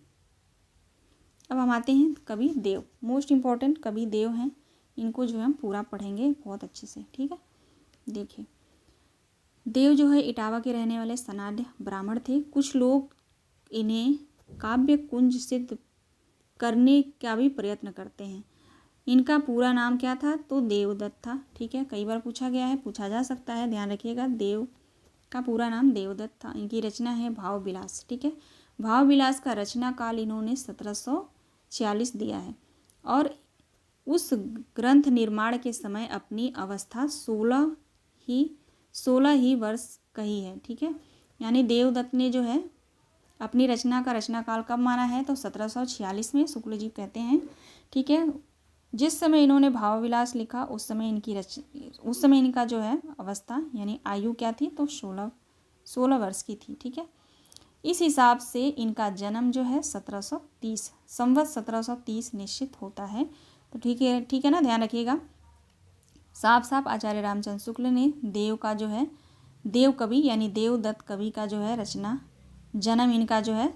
अब हम आते हैं कवि देव, मोस्ट इम्पॉर्टेंट कवि देव हैं। इनको जो है हम पूरा पढ़ेंगे बहुत अच्छे से। ठीक है, देखिए देव जो है इटावा के रहने वाले सनाढ़ ब्राह्मण थे। कुछ लोग इन्हें काव्य कुंज सिद्ध करने का भी प्रयत्न करते हैं। इनका पूरा नाम क्या था? तो देवदत्त था। ठीक है, कई बार पूछा गया है, पूछा जा सकता है, ध्यान रखिएगा। देव का पूरा नाम देवदत्त था। इनकी रचना है भाव विलास। ठीक है, भाव विलास का रचना काल इन्होंने 1746 दिया है और उस ग्रंथ निर्माण के समय अपनी अवस्था 16 ही वर्ष कही है। ठीक है, यानी देवदत्त ने जो है अपनी रचना का रचना काल कब माना है? तो 1746 में शुक्ल जी कहते हैं। ठीक है, जिस समय इन्होंने भाव विलास लिखा उस समय इनका जो है अवस्था यानी आयु क्या थी? तो 16 वर्ष की थी। ठीक है, इस हिसाब से इनका जन्म जो है 1730 संवत 1730 निश्चित होता है। तो ठीक है ना, ध्यान रखिएगा। साफ आचार्य रामचंद्र शुक्ल ने देव का जो है देव कवि यानी देवदत्त कवि का जो है रचना जन्म इनका जो है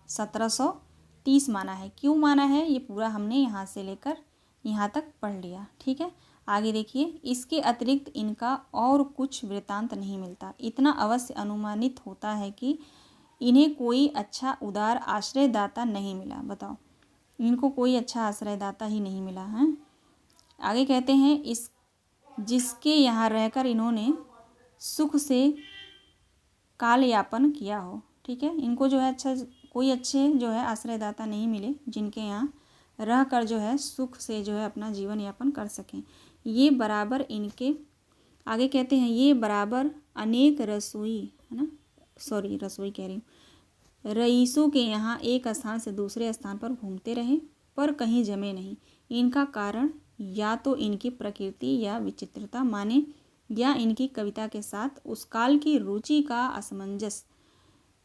1730 माना है। क्यों माना है? ये पूरा हमने यहाँ से लेकर यहाँ तक पढ़ लिया। ठीक है, आगे देखिए, इसके अतिरिक्त इनका और कुछ वृत्तांत नहीं मिलता। इतना अवश्य अनुमानित होता है कि इन्हें कोई अच्छा उदार आश्रयदाता नहीं मिला। बताओ, इनको कोई अच्छा आश्रयदाता ही नहीं मिला है। आगे कहते हैं जिसके यहाँ रहकर इन्होंने सुख से काल यापन किया हो। ठीक है, इनको जो है कोई अच्छे जो है आश्रयदाता नहीं मिले जिनके यहाँ रहकर जो है सुख से जो है अपना जीवन यापन कर सकें। ये बराबर इनके आगे कहते हैं ये बराबर अनेक रसोई कह रही हूँ, रईसों के यहाँ एक स्थान से दूसरे स्थान पर घूमते रहे पर कहीं जमे नहीं। इनका कारण या तो इनकी प्रकृति या विचित्रता माने या इनकी कविता के साथ उस काल की रुचि का असमंजस।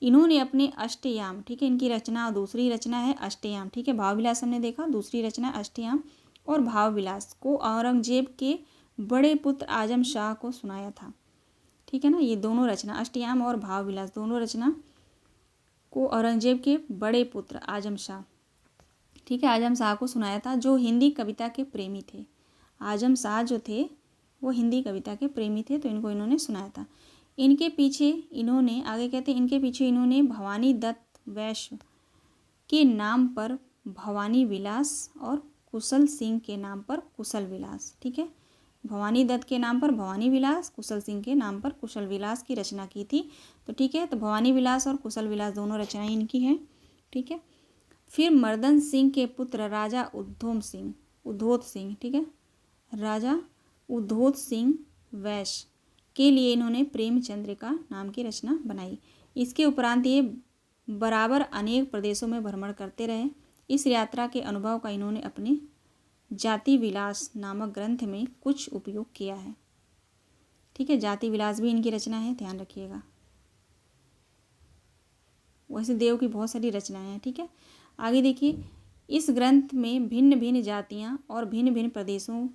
इन्होंने अपने अष्टयाम, ठीक है, इनकी रचना दूसरी रचना है अष्टयाम। ठीक है, भाव विलास हमने देखा, दूसरी रचना अष्टयाम और भाव विलास को औरंगजेब के बड़े पुत्र आजम शाह को सुनाया था। ठीक है ना, ये दोनों रचना अष्टयाम और भाव विलास दोनों रचना को औरंगजेब के बड़े पुत्र आजम शाह, ठीक है, आजम शाह को सुनाया था, जो हिंदी कविता के प्रेमी थे। आजम शाह जो थे वो हिंदी कविता के प्रेमी थे, तो इनको इन्होंने सुनाया था। इनके पीछे इन्होंने आगे कहते हैं इनके पीछे इन्होंने भवानी दत्त वैश्य के नाम पर भवानी विलास और कुशल सिंह के नाम पर कुशल विलास, ठीक है, भवानी दत्त के नाम पर भवानी विलास, कुशल सिंह के नाम पर कुशल विलास की रचना की थी। तो ठीक है, तो भवानी विलास और कुशल विलास दोनों रचनाएं इनकी हैं। ठीक है, फिर मर्दन सिंह के पुत्र राजा उद्धोत सिंह, ठीक है, राजा उद्धोत सिंह वैश्य के लिए इन्होंने प्रेमचंद्रिका नाम की रचना बनाई। इसके उपरांत ये बराबर अनेक प्रदेशों में भ्रमण करते रहे। इस यात्रा के अनुभव का इन्होंने अपने जाति विलास नामक ग्रंथ में कुछ उपयोग किया है। ठीक है, जाति विलास भी इनकी रचना है, ध्यान रखिएगा। वैसे देव की बहुत सारी रचनाएं हैं। ठीक है, आगे देखिए, इस ग्रंथ में भिन्न भिन्न जातियां और भिन्न भिन्न प्रदेशों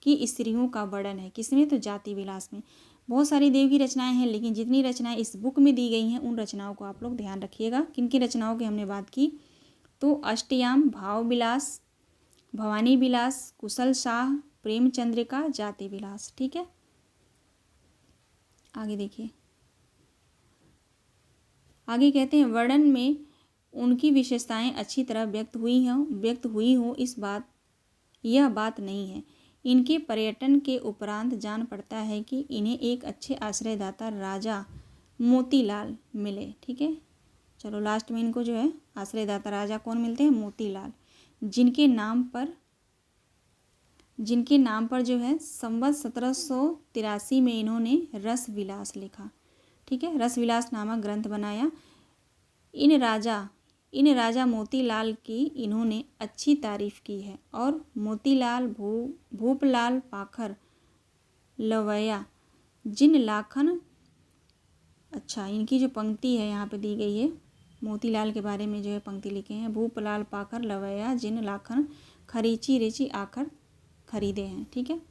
की स्त्रियों का वर्णन है। किसमें? तो जाति विलास में। बहुत सारी देव की रचनाएं हैं, लेकिन जितनी रचनाएं इस बुक में दी गई हैं उन रचनाओं को आप लोग ध्यान रखिएगा। किन की रचनाओं की हमने बात की? तो अष्टयाम, भाव विलास, भवानी विलास, कुशल शाह, प्रेमचंद्रिका, जाति विलास। ठीक है, आगे देखिए, आगे कहते हैं वर्णन में उनकी विशेषताएं अच्छी तरह व्यक्त हुई हो यह बात नहीं है। इनके पर्यटन के उपरांत जान पड़ता है कि इन्हें एक अच्छे आश्रयदाता राजा मोतीलाल मिले। ठीक है, चलो लास्ट में इनको जो है आश्रयदाता राजा कौन मिलते हैं? मोतीलाल, जिनके नाम पर जो है संवत 1783 में इन्होंने रस विलास लिखा। ठीक है, रस विलास नामक ग्रंथ बनाया। इन राजा मोतीलाल की इन्होंने अच्छी तारीफ की है और मोतीलाल भूपलाल पाखर लवैया जिन लाखन, अच्छा इनकी जो पंक्ति है यहाँ पे दी गई है, मोतीलाल के बारे में जो है पंक्ति लिखे हैं, भूपलाल पाखर लवैया जिन लाखन खरीची रेची आखर खरीदे हैं। ठीक है,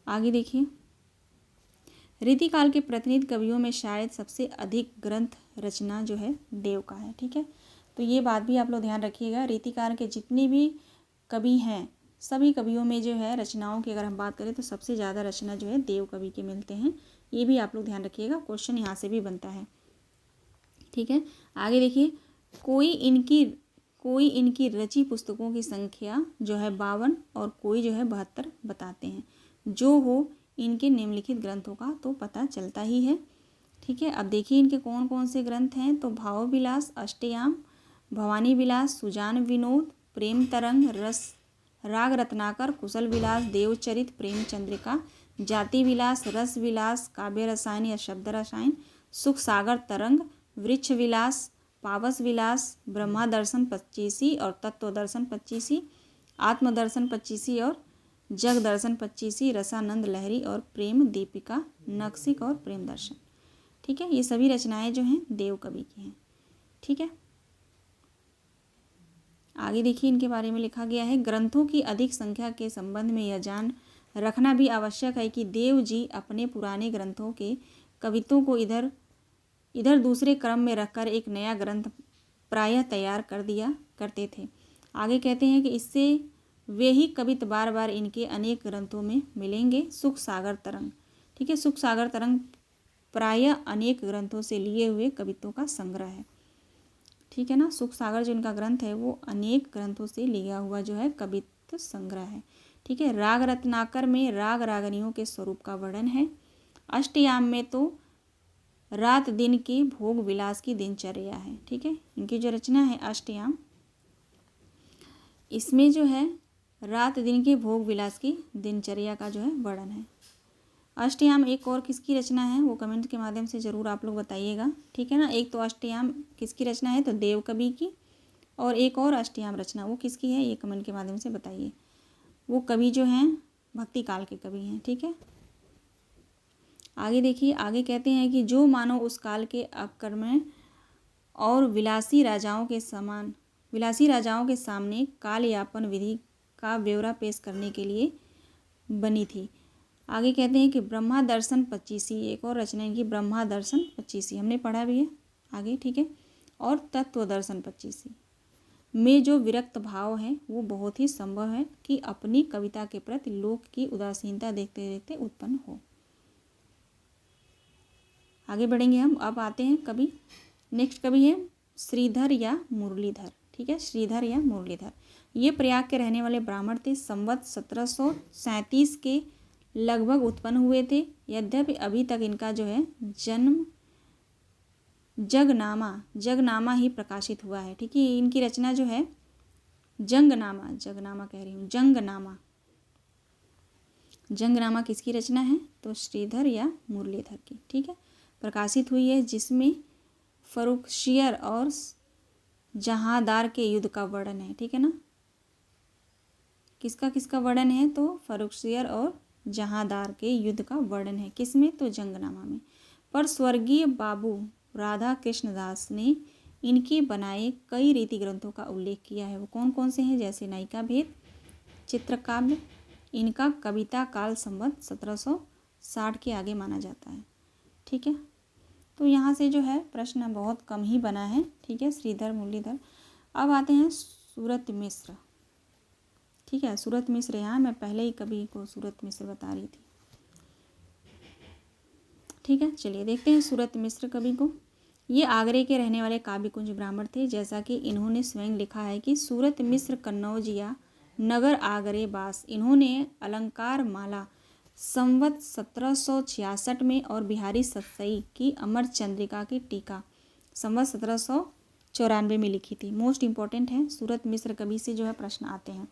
आगे देखिए, रीतिकाल के प्रतिनिधि कवियों में शायद सबसे अधिक ग्रंथ रचना जो है देव का है। ठीक है, तो ये बात भी आप लोग ध्यान रखिएगा। रीतिकाल के जितने भी कवि हैं सभी कवियों में जो है रचनाओं की अगर हम बात करें तो सबसे ज़्यादा रचना जो है देव कवि के मिलते हैं। ये भी आप लोग ध्यान रखिएगा, क्वेश्चन यहाँ से भी बनता है। ठीक है, आगे देखिए, कोई इनकी रची पुस्तकों की संख्या जो है 52 और कोई जो है 72 बताते हैं। जो हो इनके निम्नलिखित ग्रंथों का तो पता चलता ही है। ठीक है, अब देखिए इनके कौन कौन से ग्रंथ हैं। तो भाव विलास, अष्टयाम, भवानी विलास, सुजान विनोद, प्रेम तरंग, राग रत्नाकर, कुशल विलास, देवचरित, प्रेमचंद्रिका, जाति विलास, रस विलास, काव्य रसायन या शब्द रसायन, सुख सागर तरंग, वृक्ष विलास, पावस विलास, ब्रह्मा दर्शन 25 और तत्व दर्शन 25, आत्मदर्शन 25 और जग दर्शन 25, रसानंद लहरी और प्रेम दीपिका, नक्सिक और प्रेम दर्शन। ठीक है, ये सभी रचनाएं जो हैं देव कवि की हैं। ठीक है, आगे देखिए इनके बारे में लिखा गया है, ग्रंथों की अधिक संख्या के संबंध में यह जान रखना भी आवश्यक है कि देव जी अपने पुराने ग्रंथों के कवित्वों को इधर दूसरे क्रम में रखकर एक नया ग्रंथ प्रायः तैयार कर दिया करते थे। आगे कहते हैं कि इससे वे ही कवित्व बार बार इनके अनेक ग्रंथों में मिलेंगे। सुख सागर तरंग, ठीक है, सुख सागर तरंग प्रायः अनेक ग्रंथों से लिए हुए कवित्वों का संग्रह है। ठीक है ना, सुख सागर जो इनका ग्रंथ है वो अनेक ग्रंथों से लिया हुआ जो है कवित्व संग्रह है। ठीक है, राग रत्नाकर में राग रागनियों के स्वरूप का वर्णन है। अष्टयाम में तो रात दिन के भोग विलास की दिनचर्या है। ठीक है, इनकी जो रचना है अष्टयाम, इसमें जो है रात दिन के भोग विलास की दिनचर्या का जो है वर्णन है। अष्टयाम एक और किसकी रचना है वो कमेंट के माध्यम से ज़रूर आप लोग बताइएगा। ठीक है ना, एक तो अष्टयाम किसकी रचना है तो देव कवि की, और एक और अष्टयाम रचना वो किसकी है ये कमेंट के माध्यम से बताइए। वो कवि जो हैं भक्ति काल के कवि हैं। ठीक है, आगे देखिए, आगे कहते हैं कि जो मानो उस काल के अकर्मण्य और विलासी राजाओं के सामने काल यापन विधि का ब्यौरा पेश करने के लिए बनी थी। आगे कहते हैं कि ब्रह्मा दर्शन 25 एक और रचना इनकी ब्रह्मा दर्शन 25 हमने पढ़ा भी है आगे। ठीक है, और तत्व दर्शन 25 में जो विरक्त भाव है वो बहुत ही संभव है कि अपनी कविता के प्रति लोक की उदासीनता देखते देखते उत्पन्न हो। आगे बढ़ेंगे हम, अब आते हैं कवि, नेक्स्ट कवि है श्रीधर या मुरलीधर। ठीक है, श्रीधर या मुरलीधर, ये प्रयाग के रहने वाले ब्राह्मण थे। संवत 1737 के लगभग उत्पन्न हुए थे। यद्यपि अभी तक इनका जो है जगनामा ही प्रकाशित हुआ है। ठीक है, इनकी रचना जो है जंगनामा कह रही हूँ, जंगनामा किसकी रचना है? तो श्रीधर या मुरलीधर की। ठीक है, प्रकाशित हुई है, जिसमें फर्रुखशियर और जहांदार के युद्ध का वर्णन है। ठीक है ना, किसका वर्णन है? तो फर्रुखशियर और जहांदार के युद्ध का वर्णन है। किसमें? तो जंगनामा में। पर स्वर्गीय बाबू राधा कृष्ण दास ने इनके बनाए कई रीति ग्रंथों का उल्लेख किया है। वो कौन कौन से हैं? जैसे नायिका भेद, चित्रकाव्य। इनका कविता काल संवत 1760 के आगे माना जाता है। ठीक है, तो यहाँ से जो है प्रश्न बहुत कम ही बना है। ठीक है, श्रीधर मुरलीधर। अब आते हैं सूरत मिश्र। ठीक है, सूरत मिश्र, यहाँ मैं पहले ही कवि को सूरत मिश्र बता रही थी। ठीक है, चलिए देखते हैं सूरत मिश्र कवि को। ये आगरे के रहने वाले काव्यकुंज ब्राह्मण थे। जैसा कि इन्होंने स्वयं लिखा है कि सूरत मिश्र कन्नौजिया नगर आगरे बास। इन्होंने अलंकार माला संवत 1766 में और बिहारी सतसई की अमर चंद्रिका की टीका संवत 1794 में लिखी थी। मोस्ट इंपॉर्टेंट है, सूरत मिश्र कवि से जो है प्रश्न आते हैं।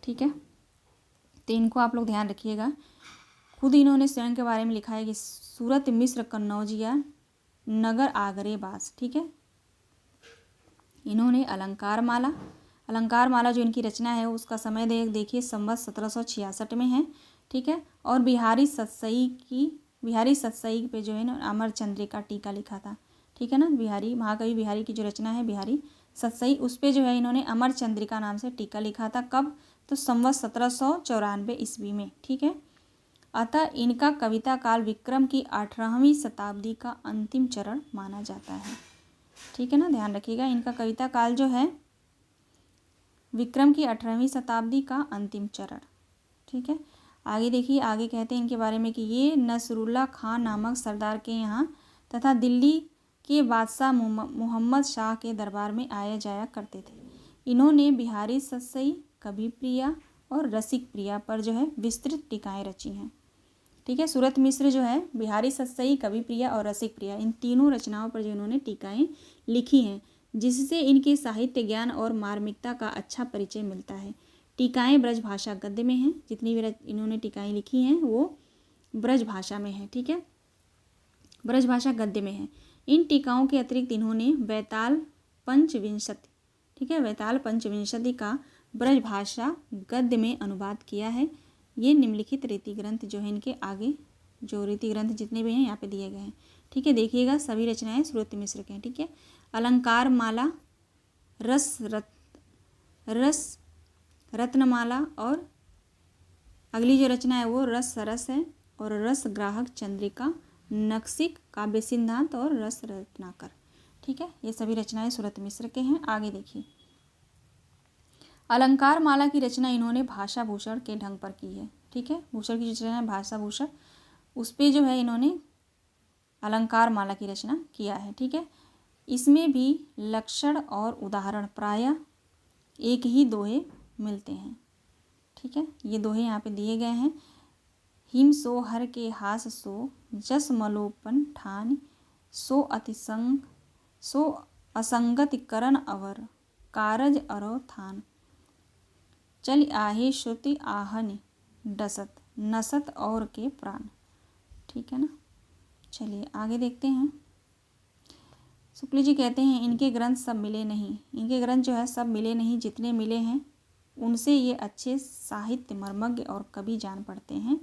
ठीक है, तो इनको आप लोग ध्यान रखिएगा। खुद इन्होंने स्वयं के बारे में लिखा है कि सूरत मिश्र कन्नौजिया नगर आगरे बास। ठीक है, इन्होंने अलंकार माला जो इनकी रचना है उसका समय देखिए संवत 1766 में है। ठीक है, और बिहारी सतसई पे जो है ना अमर चंद्रिका टीका लिखा था। ठीक है ना, महाकवि बिहारी की जो रचना है बिहारी सतसई, उस पे जो है इन्होंने अमर चंद्रिका नाम से टीका लिखा था। कब? तो संवत 1794 ईस्वी में। ठीक है, अतः इनका कविता काल विक्रम की 18वीं शताब्दी का अंतिम चरण माना जाता है। ठीक है ना, ध्यान रखिएगा, इनका कविता काल जो है विक्रम की 18वीं शताब्दी का अंतिम चरण। ठीक है, आगे देखिए, आगे कहते हैं इनके बारे में कि ये नसरुल्ला खान नामक सरदार के यहाँ तथा दिल्ली के बादशाह मोहम्मद शाह के दरबार में आया जाया करते थे। इन्होंने बिहारी सतसई, कवि प्रिया और रसिक प्रिया पर जो है विस्तृत टीकाएँ रची हैं। ठीक है, सूरत मिश्र जो है बिहारी सतसई, कवि प्रिया और रसिक प्रिया, इन तीनों रचनाओं पर जो इन्होंने टीकाएँ लिखी हैं, जिससे इनके साहित्य ज्ञान और मार्मिकता का अच्छा परिचय मिलता है। टीकाएँ ब्रज भाषा गद्य में हैं। जितनी भी इन्होंने टीकाएँ लिखी हैं वो ब्रज भाषा में है। ठीक है, ब्रज भाषा गद्य में है। इन टीकाओं के अतिरिक्त इन्होंने वैताल पंचविंशति, ठीक है, वैताल पंचविंशति का ब्रज भाषा गद्य में अनुवाद किया है। ये निम्नलिखित रीति ग्रंथ जो है इनके आगे जो रीति ग्रंथ जितने भी हैं यहाँ पे दिए गए हैं। ठीक है, देखिएगा सभी रचनाएं सूरत मिश्र के हैं। ठीक है, अलंकार माला, रस रत्नमाला, और अगली जो रचना है वो रस सरस है, और रस ग्राहक चंद्रिका, नक्सिक, काव्य सिद्धांत और रस रत्नाकर। ठीक है, ये सभी रचनाएं सूरत मिश्र के हैं। आगे देखिए, अलंकार माला की रचना इन्होंने भाषा भूषण के ढंग पर की है। ठीक है, भूषण की जो रचना है भाषा भूषण, उस पर जो है इन्होंने अलंकार माला की रचना किया है। ठीक है, इसमें भी लक्षण और उदाहरण प्रायः एक ही दोहे मिलते हैं। ठीक है, ये दोहे यहाँ पे दिए गए हैं। हिम सो हर के हास सो, जस मलोपन ठान, सो अतिसंग सो असंगति करण अवर, कारज अरो थान, चल आहे श्रुति आहन डसत, नसत और के प्राण। ठीक है ना, चलिए आगे देखते हैं। शुक्ल जी कहते हैं इनके ग्रंथ सब मिले नहीं, इनके ग्रंथ जो है सब मिले नहीं, जितने मिले हैं उनसे ये अच्छे साहित्य मर्मज्ञ और कवि जान पड़ते हैं,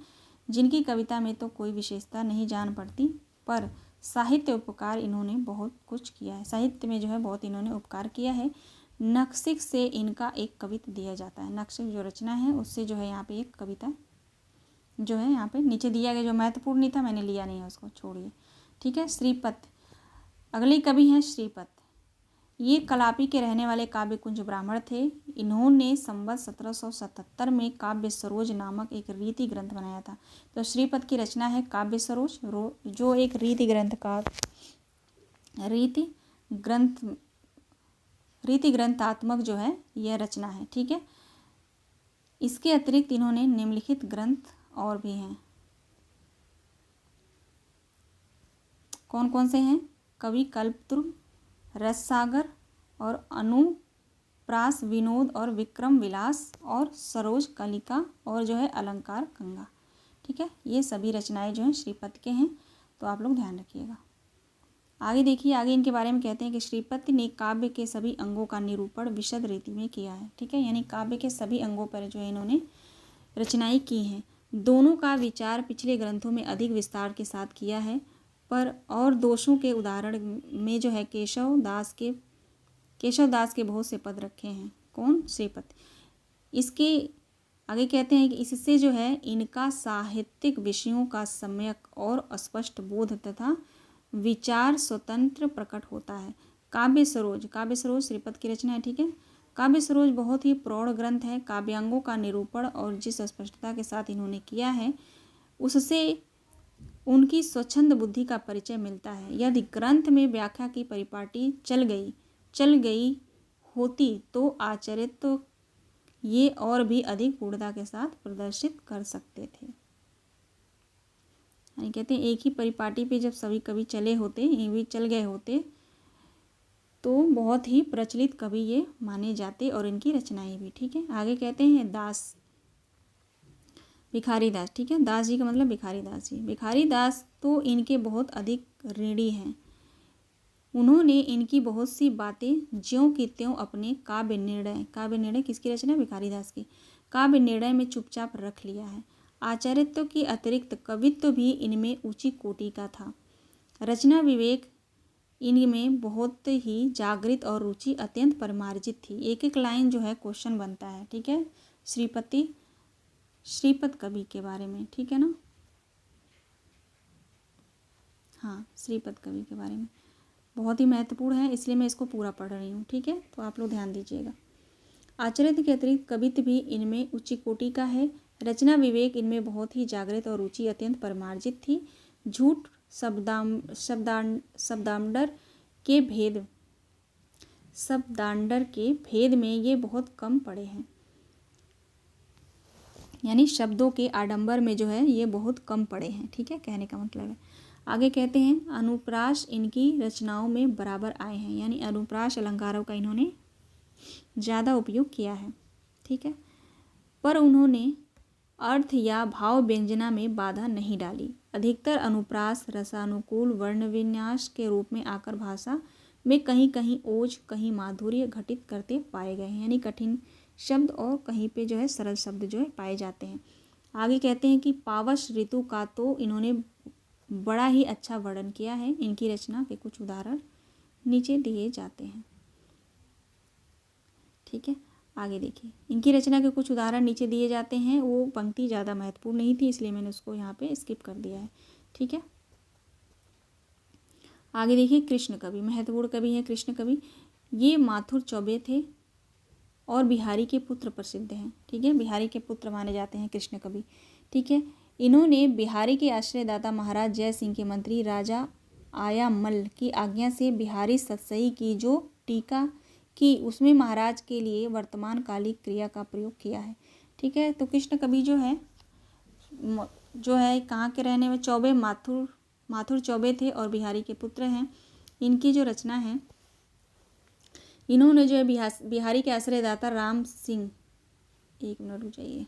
जिनकी कविता में तो कोई विशेषता नहीं जान पड़ती, पर साहित्य उपकार इन्होंने बहुत कुछ किया है। साहित्य में जो है बहुत इन्होंने उपकार किया है। नक्सिक से इनका एक कविता दिया जाता है। नक्सिक जो रचना है उससे जो है यहाँ पे एक कविता जो है यहाँ पे नीचे दिया गया, जो महत्वपूर्ण नहीं था मैंने लिया नहीं है उसको, छोड़िए। ठीक है, श्रीपत, अगले कवि हैं श्रीपत। ये कलापी के रहने वाले काव्यकुंज ब्राह्मण थे। इन्होंने संवत 1777 में काव्य सरोज नामक एक रीति ग्रंथ बनाया था। तो श्रीपत की रचना है काव्य सरोज, जो एक रीति ग्रंथात्मक जो है यह रचना है। ठीक है, इसके अतिरिक्त इन्होंने निम्नलिखित ग्रंथ और भी हैं। कौन कौन से हैं? कवि कल्पतरु, रससागर और अनुप्रास विनोद और विक्रम विलास और सरोज कलिका और जो है अलंकार गंगा। ठीक है, ये सभी रचनाएं जो हैं श्रीपति के हैं, तो आप लोग ध्यान रखिएगा। आगे देखिए, आगे इनके बारे में कहते हैं कि श्रीपति ने काव्य के सभी अंगों का निरूपण विशद रीति में किया है। ठीक है, यानी काव्य के सभी अंगों पर जो है इन्होंने रचनाएं की हैं। दोनों का विचार पिछले ग्रंथों में अधिक विस्तार के साथ किया है, पर और दोषों के उदाहरण में जो है केशव दास के बहुत से पद रखे हैं। कौन? श्रीपति। इसके आगे कहते हैं कि इससे जो है इनका साहित्यिक विषयों का सम्यक और स्पष्ट बोध तथा विचार स्वतंत्र प्रकट होता है। काव्य सरोज श्रीपति की रचना है। ठीक है, काव्य सरोज बहुत ही प्रौढ़ ग्रंथ है। काव्यांगों का निरूपण और जिस स्पष्टता के साथ इन्होंने किया है उससे उनकी स्वच्छंद बुद्धि का परिचय मिलता है। यदि ग्रंथ में व्याख्या की परिपाटी चल गई होती तो आचार्य तो ये और भी अधिक पूर्णता के साथ प्रदर्शित कर सकते थे। यानी कहते हैं एक ही परिपाटी पे जब सभी कवि चल गए होते तो बहुत ही प्रचलित कवि ये माने जाते और इनकी रचनाएं भी। ठीक है, आगे कहते हैं भिखारी दास। ठीक है, दास जी का मतलब भिखारी दास जी। भिखारी दास तो इनके बहुत अधिक ऋणी हैं। उन्होंने इनकी बहुत सी बातें ज्यों की त्यों अपने काव्य निर्णय किसकी रचना? भिखारी दास की। काव्य निर्णय में चुपचाप रख लिया है। आचार्यत्व के अतिरिक्त कवित्व भी इनमें ऊंची कोटि का था। रचना विवेक इनमें बहुत ही जागृत और रुचि अत्यंत परिमार्जित थी। एक एक लाइन जो है क्वेश्चन बनता है। ठीक है, श्रीपत कवि के बारे में। ठीक है ना, हाँ, श्रीपत कवि के बारे में बहुत ही महत्वपूर्ण है, इसलिए मैं इसको पूरा पढ़ रही हूँ। ठीक है, तो आप लोग ध्यान दीजिएगा। आचार्य के अतिरिक्त कवित्व भी इनमें उच्च कोटि का है। रचना विवेक इनमें बहुत ही जागृत और रुचि अत्यंत परिमार्जित थी। झूठ शब्दांडर के भेद में ये बहुत कम पड़े हैं। यानी शब्दों के आडंबर में जो है ये बहुत कम पड़े हैं। ठीक है, कहने का मतलब है। आगे कहते हैं अनुप्रास इनकी रचनाओं में बराबर आए हैं। यानी अनुप्रास अलंकारों का इन्होंने ज़्यादा उपयोग किया है। ठीक है, पर उन्होंने अर्थ या भाव व्यंजना में बाधा नहीं डाली। अधिकतर अनुप्रास रसानुकूल वर्ण विन्यास के रूप में आकर भाषा में कहीं कहीं ओज कहीं माधुर्य घटित करते पाए गए हैं। यानी कठिन शब्द और कहीं पे जो है सरल शब्द जो है पाए जाते हैं। आगे कहते हैं कि पावस ऋतु का तो इन्होंने बड़ा ही अच्छा वर्णन किया है। इनकी रचना के कुछ उदाहरण नीचे दिए जाते हैं। ठीक है, आगे देखिए, इनकी रचना के कुछ उदाहरण नीचे दिए जाते हैं। वो पंक्ति ज़्यादा महत्वपूर्ण नहीं थी, इसलिए मैंने उसको यहाँ पे स्किप कर दिया है। ठीक है, आगे देखिए, कृष्ण कवि महत्वपूर्ण कवि है। कृष्ण कवि ये माथुर चौबे थे और बिहारी के पुत्र प्रसिद्ध हैं। ठीक है, बिहारी के पुत्र माने जाते हैं कृष्ण कवि। ठीक है, इन्होंने बिहारी के आश्रयदाता महाराज जय सिंह के मंत्री राजा आयामल की आज्ञा से बिहारी सतसई की जो टीका की उसमें महाराज के लिए वर्तमान कालिक क्रिया का प्रयोग किया है। ठीक है, तो कृष्ण कवि जो है कहाँ के रहने में? चौबे माथुर चौबे थे और बिहारी के पुत्र हैं। इनकी जो रचना है, इन्होंने जो है बिहारी के आश्रयदाता राम सिंह, एक मिनट रुक जाइए,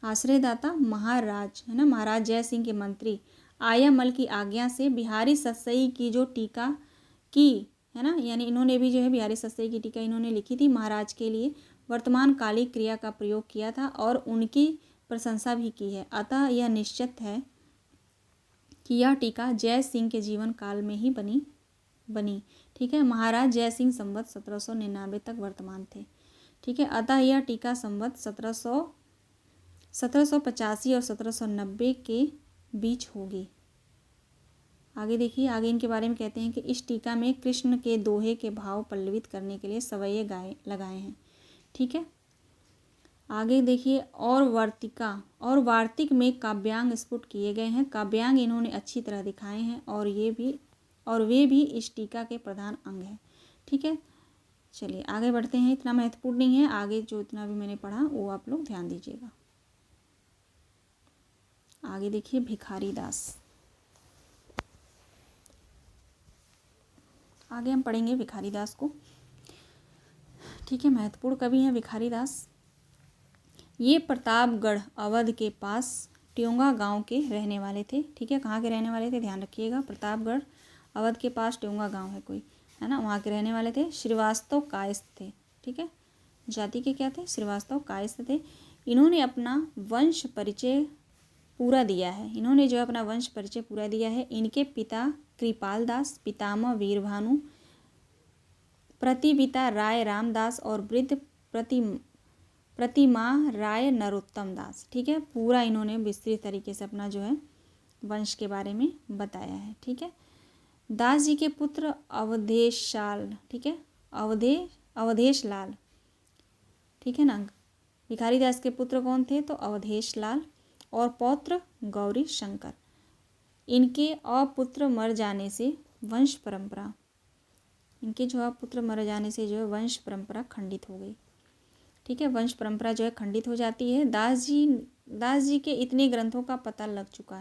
आश्रयदाता महाराज है ना, महाराज जय सिंह के मंत्री आयामल की आज्ञा से बिहारी सतसई की जो टीका की है ना, यानी इन्होंने भी जो है बिहारी सतसई की टीका इन्होंने लिखी थी। महाराज के लिए वर्तमान कालिक क्रिया का प्रयोग किया था और उनकी प्रशंसा भी की है। अतः यह निश्चित है कि यह टीका जय सिंह के जीवन काल में ही बनी। ठीक है, महाराज जय सिंह संवत 1799 तक वर्तमान थे। ठीक है, अतः यह टीका संवत 1785 और 1790 के बीच होगी। आगे देखिए, आगे इनके बारे में कहते हैं कि इस टीका में कृष्ण के दोहे के भाव पल्लवित करने के लिए सवैये लगाए हैं। ठीक है, आगे देखिए, और वार्तिक में काव्यांग स्फुट किए गए हैं। काव्यांग इन्होंने अच्छी तरह दिखाए हैं और वे भी इस टीका के प्रधान अंग हैं। ठीक है, चलिए आगे बढ़ते हैं। इतना महत्वपूर्ण नहीं है, आगे जो इतना भी मैंने पढ़ा वो आप लोग ध्यान दीजिएगा। आगे देखिए, भिखारी दास। आगे हम पढ़ेंगे भिखारी दास को। ठीक है, महत्वपूर्ण कवि हैं भिखारी दास। ये प्रतापगढ़ अवध के पास ट्योंगा गांव के रहने वाले थे। ठीक है, कहाँ के रहने वाले थे, ध्यान रखिएगा, प्रतापगढ़ अवध के पास ट्योंगा गांव है कोई, है ना, वहाँ के रहने वाले थे। श्रीवास्तव कायस्थ थे। ठीक है, जाति के क्या थे, श्रीवास्तव कायस्थ थे। इन्होंने अपना वंश परिचय पूरा दिया है। इन्होंने जो अपना वंश परिचय पूरा दिया है। इनके पिता कृपाल दास, पितामह वीरभानु, प्रतिपिता राय रामदास और वृद्ध प्रतिमा राय नरोत्तम दास। ठीक है, पूरा इन्होंने विस्तृत तरीके से अपना जो है वंश के बारे में बताया है। ठीक है, दास जी के पुत्र अवधेशाल, ठीक है, अवधेश लाल, ठीक है ना, भिखारी दास के पुत्र कौन थे, तो अवधेश लाल, और पौत्र गौरी शंकर। इनके अपुत्र मर जाने से वंश परंपरा, इनके जो अपुत्र मर जाने से जो है वंश परंपरा खंडित हो गई। ठीक है, वंश परंपरा जो है खंडित हो जाती है। दास जी के इतने ग्रंथों का पता लग चुका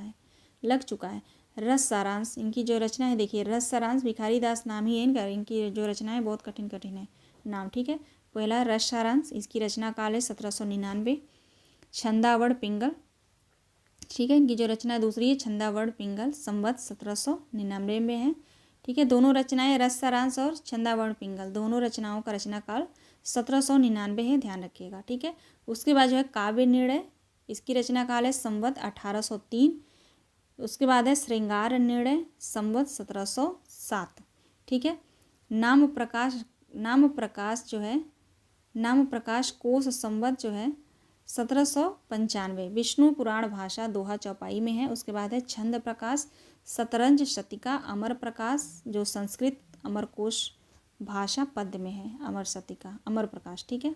है। रस सारांश, इनकी जो रचना है, देखिए रस सारांश, भिखारी दास नाम ही है इनका, इनकी जो रचना है बहुत कठिन है नाम। ठीक है, पहला रस सारांश, इसकी रचना काल है 1799। छंदावड़ पिंगल, ठीक है, इनकी जो रचना दूसरी है छंदावड़ पिंगल, संवत 1799 में है। ठीक है, दोनों रचनाएं रस सारांश और छंदावड़ पिंगल, दोनों रचनाओं का रचना काल 1799 है, ध्यान रखिएगा। ठीक है, उसके बाद जो है काव्य निर्णय, इसकी रचना काल है संवत 1803। उसके बाद है श्रृंगार निर्णय, संवत 1707। ठीक है, नाम प्रकाश कोश संवत जो है 1795। विष्णु पुराण भाषा दोहा चौपाई में है। उसके बाद है छंद प्रकाश, शतरंज शतिका, अमर प्रकाश जो संस्कृत अमरकोश भाषा पद्य में है, अमर शतिका, अमर प्रकाश। ठीक है,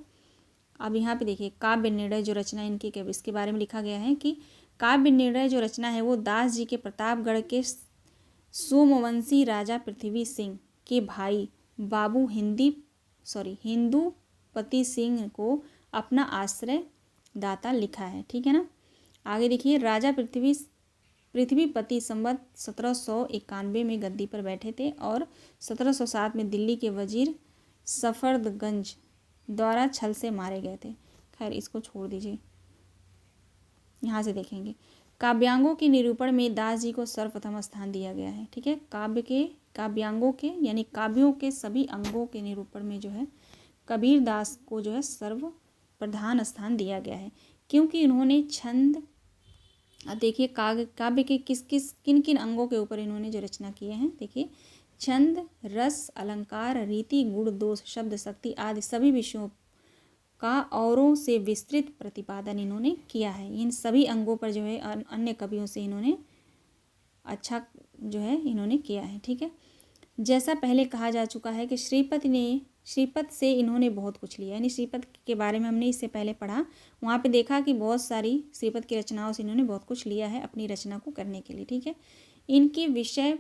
अब यहाँ पे देखिए काव्य निर्णय जो रचना इनकी के इसके बारे में लिखा गया है कि काव्य निर्णय जो रचना है वो दास जी के प्रतापगढ़ के सोमवंशी राजा पृथ्वी सिंह के भाई बाबू हिंदूपति सिंह को अपना आश्रय दाता लिखा है। ठीक है ना, आगे देखिए राजा पृथ्वीपति संवत 1791 में गद्दी पर बैठे थे और 1707 में दिल्ली के वजीर सफदरगंज द्वारा छल से मारे गए थे। खैर इसको छोड़ दीजिए, यहाँ से देखेंगे। काव्यांगों के निरूपण में दास जी को सर्वप्रथम स्थान दिया गया है। ठीक है, काव्यांगों के यानी काव्यों के सभी अंगों के निरूपण में जो है कबीर दास को जो है सर्व प्रधान स्थान दिया गया है, क्योंकि इन्होंने छंद, देखिए काव्य के किन किन अंगों के ऊपर इन्होंने जो रचना किए हैं, देखिए छंद, रस, अलंकार, रीति, गुण, दोष, शब्द, शक्ति आदि सभी विषयों का औरों से विस्तृत प्रतिपादन इन्होंने किया है। इन सभी अंगों पर जो है अन्य कवियों से इन्होंने अच्छा जो है इन्होंने किया है। ठीक है, जैसा पहले कहा जा चुका है कि श्रीपत से इन्होंने बहुत कुछ लिया, यानी श्रीपत के बारे में हमने इससे पहले पढ़ा, वहाँ पे देखा कि बहुत सारी श्रीपत की रचनाओं से इन्होंने बहुत कुछ लिया है अपनी रचना को करने के लिए। ठीक है, इनके विषय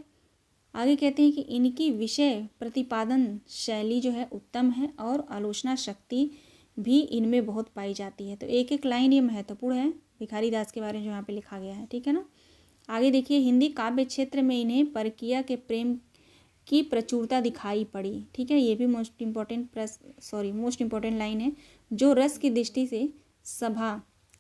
आगे कहते हैं कि इनकी विषय प्रतिपादन शैली जो है उत्तम है और आलोचना शक्ति भी इनमें बहुत पाई जाती है। तो एक एक लाइन ये महत्वपूर्ण है भिखारी दास के बारे में जो यहाँ पे लिखा गया है। ठीक है ना, आगे देखिए हिंदी काव्य क्षेत्र में इन्हें परकिया के प्रेम की प्रचुरता दिखाई पड़ी। ठीक है, ये भी मोस्ट इम्पोर्टेंट लाइन है, जो रस की दृष्टि से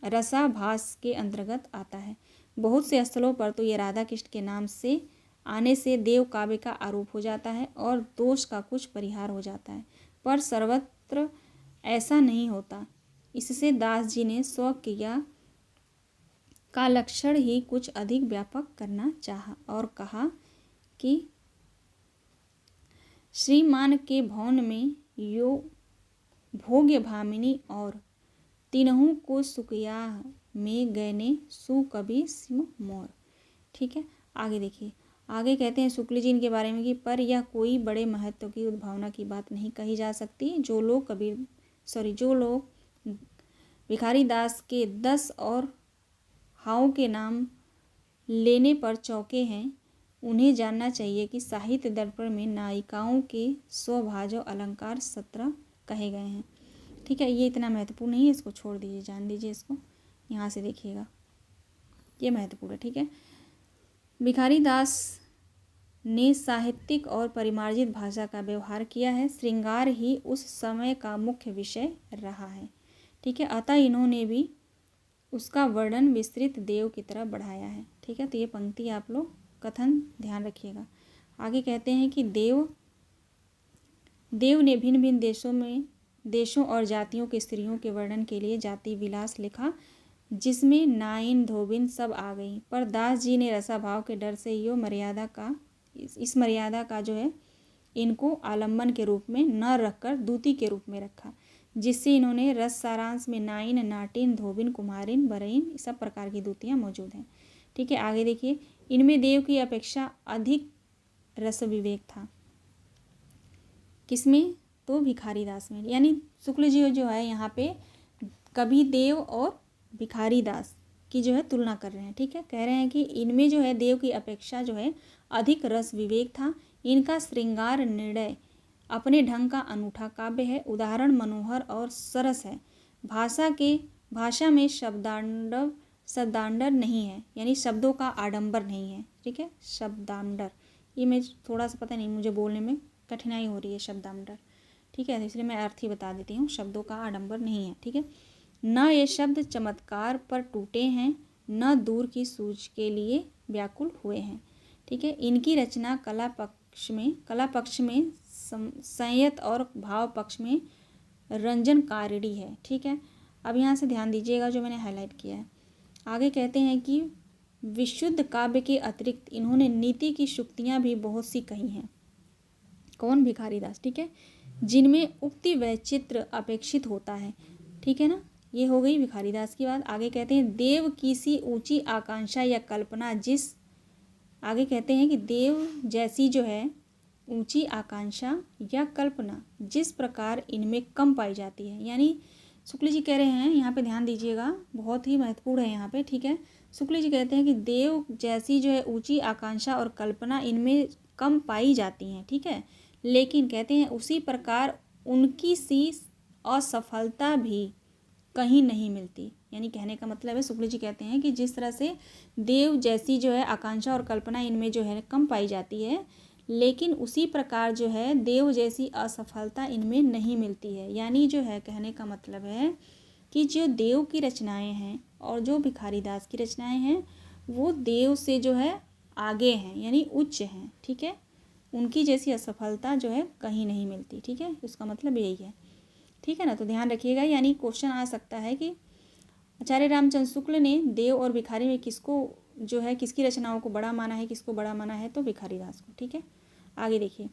रसाभास के अंतर्गत आता है। बहुत से स्थलों पर तो ये राधा कृष्ण के नाम से आने से देव काव्य का आरोप हो जाता है और दोष का कुछ परिहार हो जाता है, पर सर्वत्र ऐसा नहीं होता। इससे दास जी ने स्वक्रिया का लक्षण ही कुछ अधिक व्यापक करना चाहा और कहा कि श्रीमान के भवन में यो भोग्य भामिनी और तीनों को सुकिया में गए सु कवि सिम मोर। ठीक है, आगे देखिए, आगे कहते हैं शुक्ल जी इनके बारे में कि पर यह कोई बड़े महत्व की उद्भावना की बात नहीं कही जा सकती। जो लोग भिखारी दास के 10 और हाउ के नाम लेने पर चौंके हैं, उन्हें जानना चाहिए कि साहित्य दर्पण में नायिकाओं के स्वभाजव अलंकार 17 कहे गए हैं। ठीक है, ये इतना महत्वपूर्ण नहीं है, इसको छोड़ दीजिए, जान दीजिए इसको, यहाँ से देखिएगा, ये महत्वपूर्ण है। ठीक है, भिखारी दास ने साहित्यिक और परिमार्जित भाषा का व्यवहार किया है। श्रृंगार ही उस समय का मुख्य विषय रहा है। ठीक है, अतः इन्होंने भी उसका वर्णन विस्तृत देव की तरह बढ़ाया है। ठीक है, तो ये पंक्ति आप लोग कथन ध्यान रखिएगा। आगे कहते हैं कि देव ने भिन्न भिन्न देशों और जातियों के स्त्रियों के वर्णन के लिए जाति विलास लिखा, जिसमें नाइन धोबिन सब आ गई, पर दास जी ने रसाभाव के डर से इस मर्यादा का जो है इनको आलम्बन के रूप में न रखकर दूती के रूप में रखा, जिससे इन्होंने रस सारांश में नाइन, नाटिन, धोबिन, कुम्हारिन, बरईन सब प्रकार की दूतियाँ मौजूद हैं। ठीक है, आगे देखिए, इनमें देव की अपेक्षा अधिक रस विवेक था। किसमें? तो भिखारी दास में। यानी शुक्ल जी जो है यहाँ पे कवि देव और भिखारी दास की जो है तुलना कर रहे हैं। ठीक है, कह रहे हैं कि इनमें जो है देव की अपेक्षा जो है अधिक रस विवेक था। इनका श्रृंगार निर्णय अपने ढंग का अनूठा काव्य है, उदाहरण मनोहर और सरस है। भाषा में शब्दांडर नहीं है, यानी शब्दों का आडंबर नहीं है। ठीक है, शब्दांडर, ये मैं थोड़ा सा पता नहीं, मुझे बोलने में कठिनाई हो रही है शब्दांडर। ठीक है, इसलिए मैं अर्थ ही बता देती हूँ, शब्दों का आडंबर नहीं है। ठीक है, न ये शब्द चमत्कार पर टूटे हैं, न दूर की सूझ के लिए व्याकुल हुए हैं। ठीक है, इनकी रचना कला पक्ष में संयत और भाव पक्ष में रंजनकारिणी है। ठीक है, अब यहाँ से ध्यान दीजिएगा जो मैंने हाईलाइट किया है। आगे कहते हैं कि विशुद्ध काव्य के अतिरिक्त इन्होंने नीति की शुक्तियाँ भी बहुत सी कही हैं। कौन? भिखारी दास। ठीक है, जिनमें उक्ति वैचित्र अपेक्षित होता है। ठीक है ना, ये हो गई भिखारी दास की बात। आगे कहते हैं देव की सी ऊंची आकांक्षा या कल्पना आगे कहते हैं कि देव जैसी जो है ऊंची आकांक्षा या कल्पना जिस प्रकार इनमें कम पाई जाती है। यानी शुक्ल जी कह रहे हैं, यहाँ पे ध्यान दीजिएगा, बहुत ही महत्वपूर्ण है यहाँ पे। ठीक है, शुक्ल जी कहते हैं कि देव जैसी जो है ऊंची आकांक्षा और कल्पना इनमें कम पाई जाती हैं। ठीक है, लेकिन कहते हैं उसी प्रकार उनकी सी असफलता भी कहीं नहीं मिलती। यानी कहने का मतलब है, शुक्ल जी कहते हैं कि जिस तरह से देव जैसी जो है आकांक्षा और कल्पना इनमें जो है कम पाई जाती है, लेकिन उसी प्रकार जो है देव जैसी असफलता इनमें नहीं मिलती है। यानी जो है कहने का मतलब है कि जो देव की रचनाएं हैं और जो भिखारी दास की रचनाएं हैं वो देव से जो है आगे हैं, यानी उच्च हैं। ठीक है, उनकी जैसी असफलता जो है कहीं नहीं मिलती। ठीक है, उसका मतलब यही है। ठीक है ना, तो ध्यान रखिएगा। यानी क्वेश्चन आ सकता है कि आचार्य रामचंद्र शुक्ल ने देव और भिखारी में किसको जो है किसकी रचनाओं को बड़ा माना है, किसको बड़ा माना है? तो भिखारी दास को। ठीक है, आगे देखिए,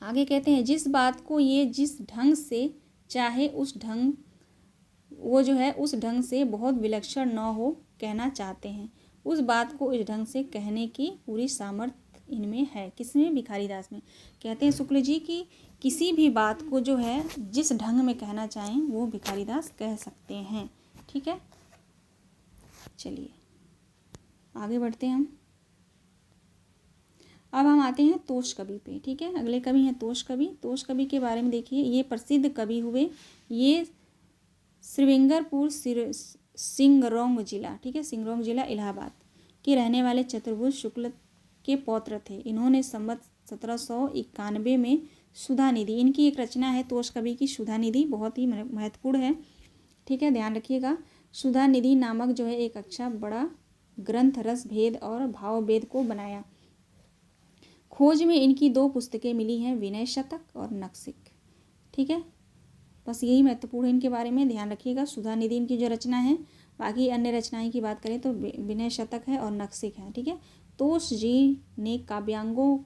आगे कहते हैं जिस बात को ये जिस ढंग से चाहे उस ढंग वो जो है उस ढंग से बहुत विलक्षण न हो कहना चाहते हैं, उस बात को इस ढंग से कहने की पूरी सामर्थ्य इनमें है। किसमें? भिखारी दास में। कहते हैं शुक्ल जी की किसी भी बात को जो है जिस ढंग में कहना चाहें वो भिखारी दास कह सकते हैं। ठीक है, चलिए आगे बढ़ते हैं हम। अब हम आते हैं तोष कवि पे। ठीक है, अगले कवि हैं तोष कवि। तोष कवि के बारे में देखिए, ये प्रसिद्ध कवि हुए। ये श्रीविंगरपुर सिंगरौंग जिला, ठीक है, सिंगरौंग जिला इलाहाबाद के रहने वाले चतुर्भुज शुक्ल के पौत्र थे। इन्होंने संवत 1791 में सुधा निधि, इनकी एक रचना है तोष कवि की सुधा निधि, बहुत ही महत्वपूर्ण है। ठीक है, ध्यान रखिएगा। सुधा निधि नामक जो है एक अच्छा बड़ा ग्रंथ रस भेद और भाव भेद को बनाया। खोज में इनकी 2 पुस्तकें मिली हैं, विनय शतक और नक्सिक। ठीक है, बस यही महत्वपूर्ण है इनके बारे में, ध्यान रखिएगा। सुधा निधि इनकी जो रचना है, बाकी अन्य रचनाएं की बात करें तो विनय शतक है और नक्सिक है। ठीक है, तोष जी ने काव्यांगों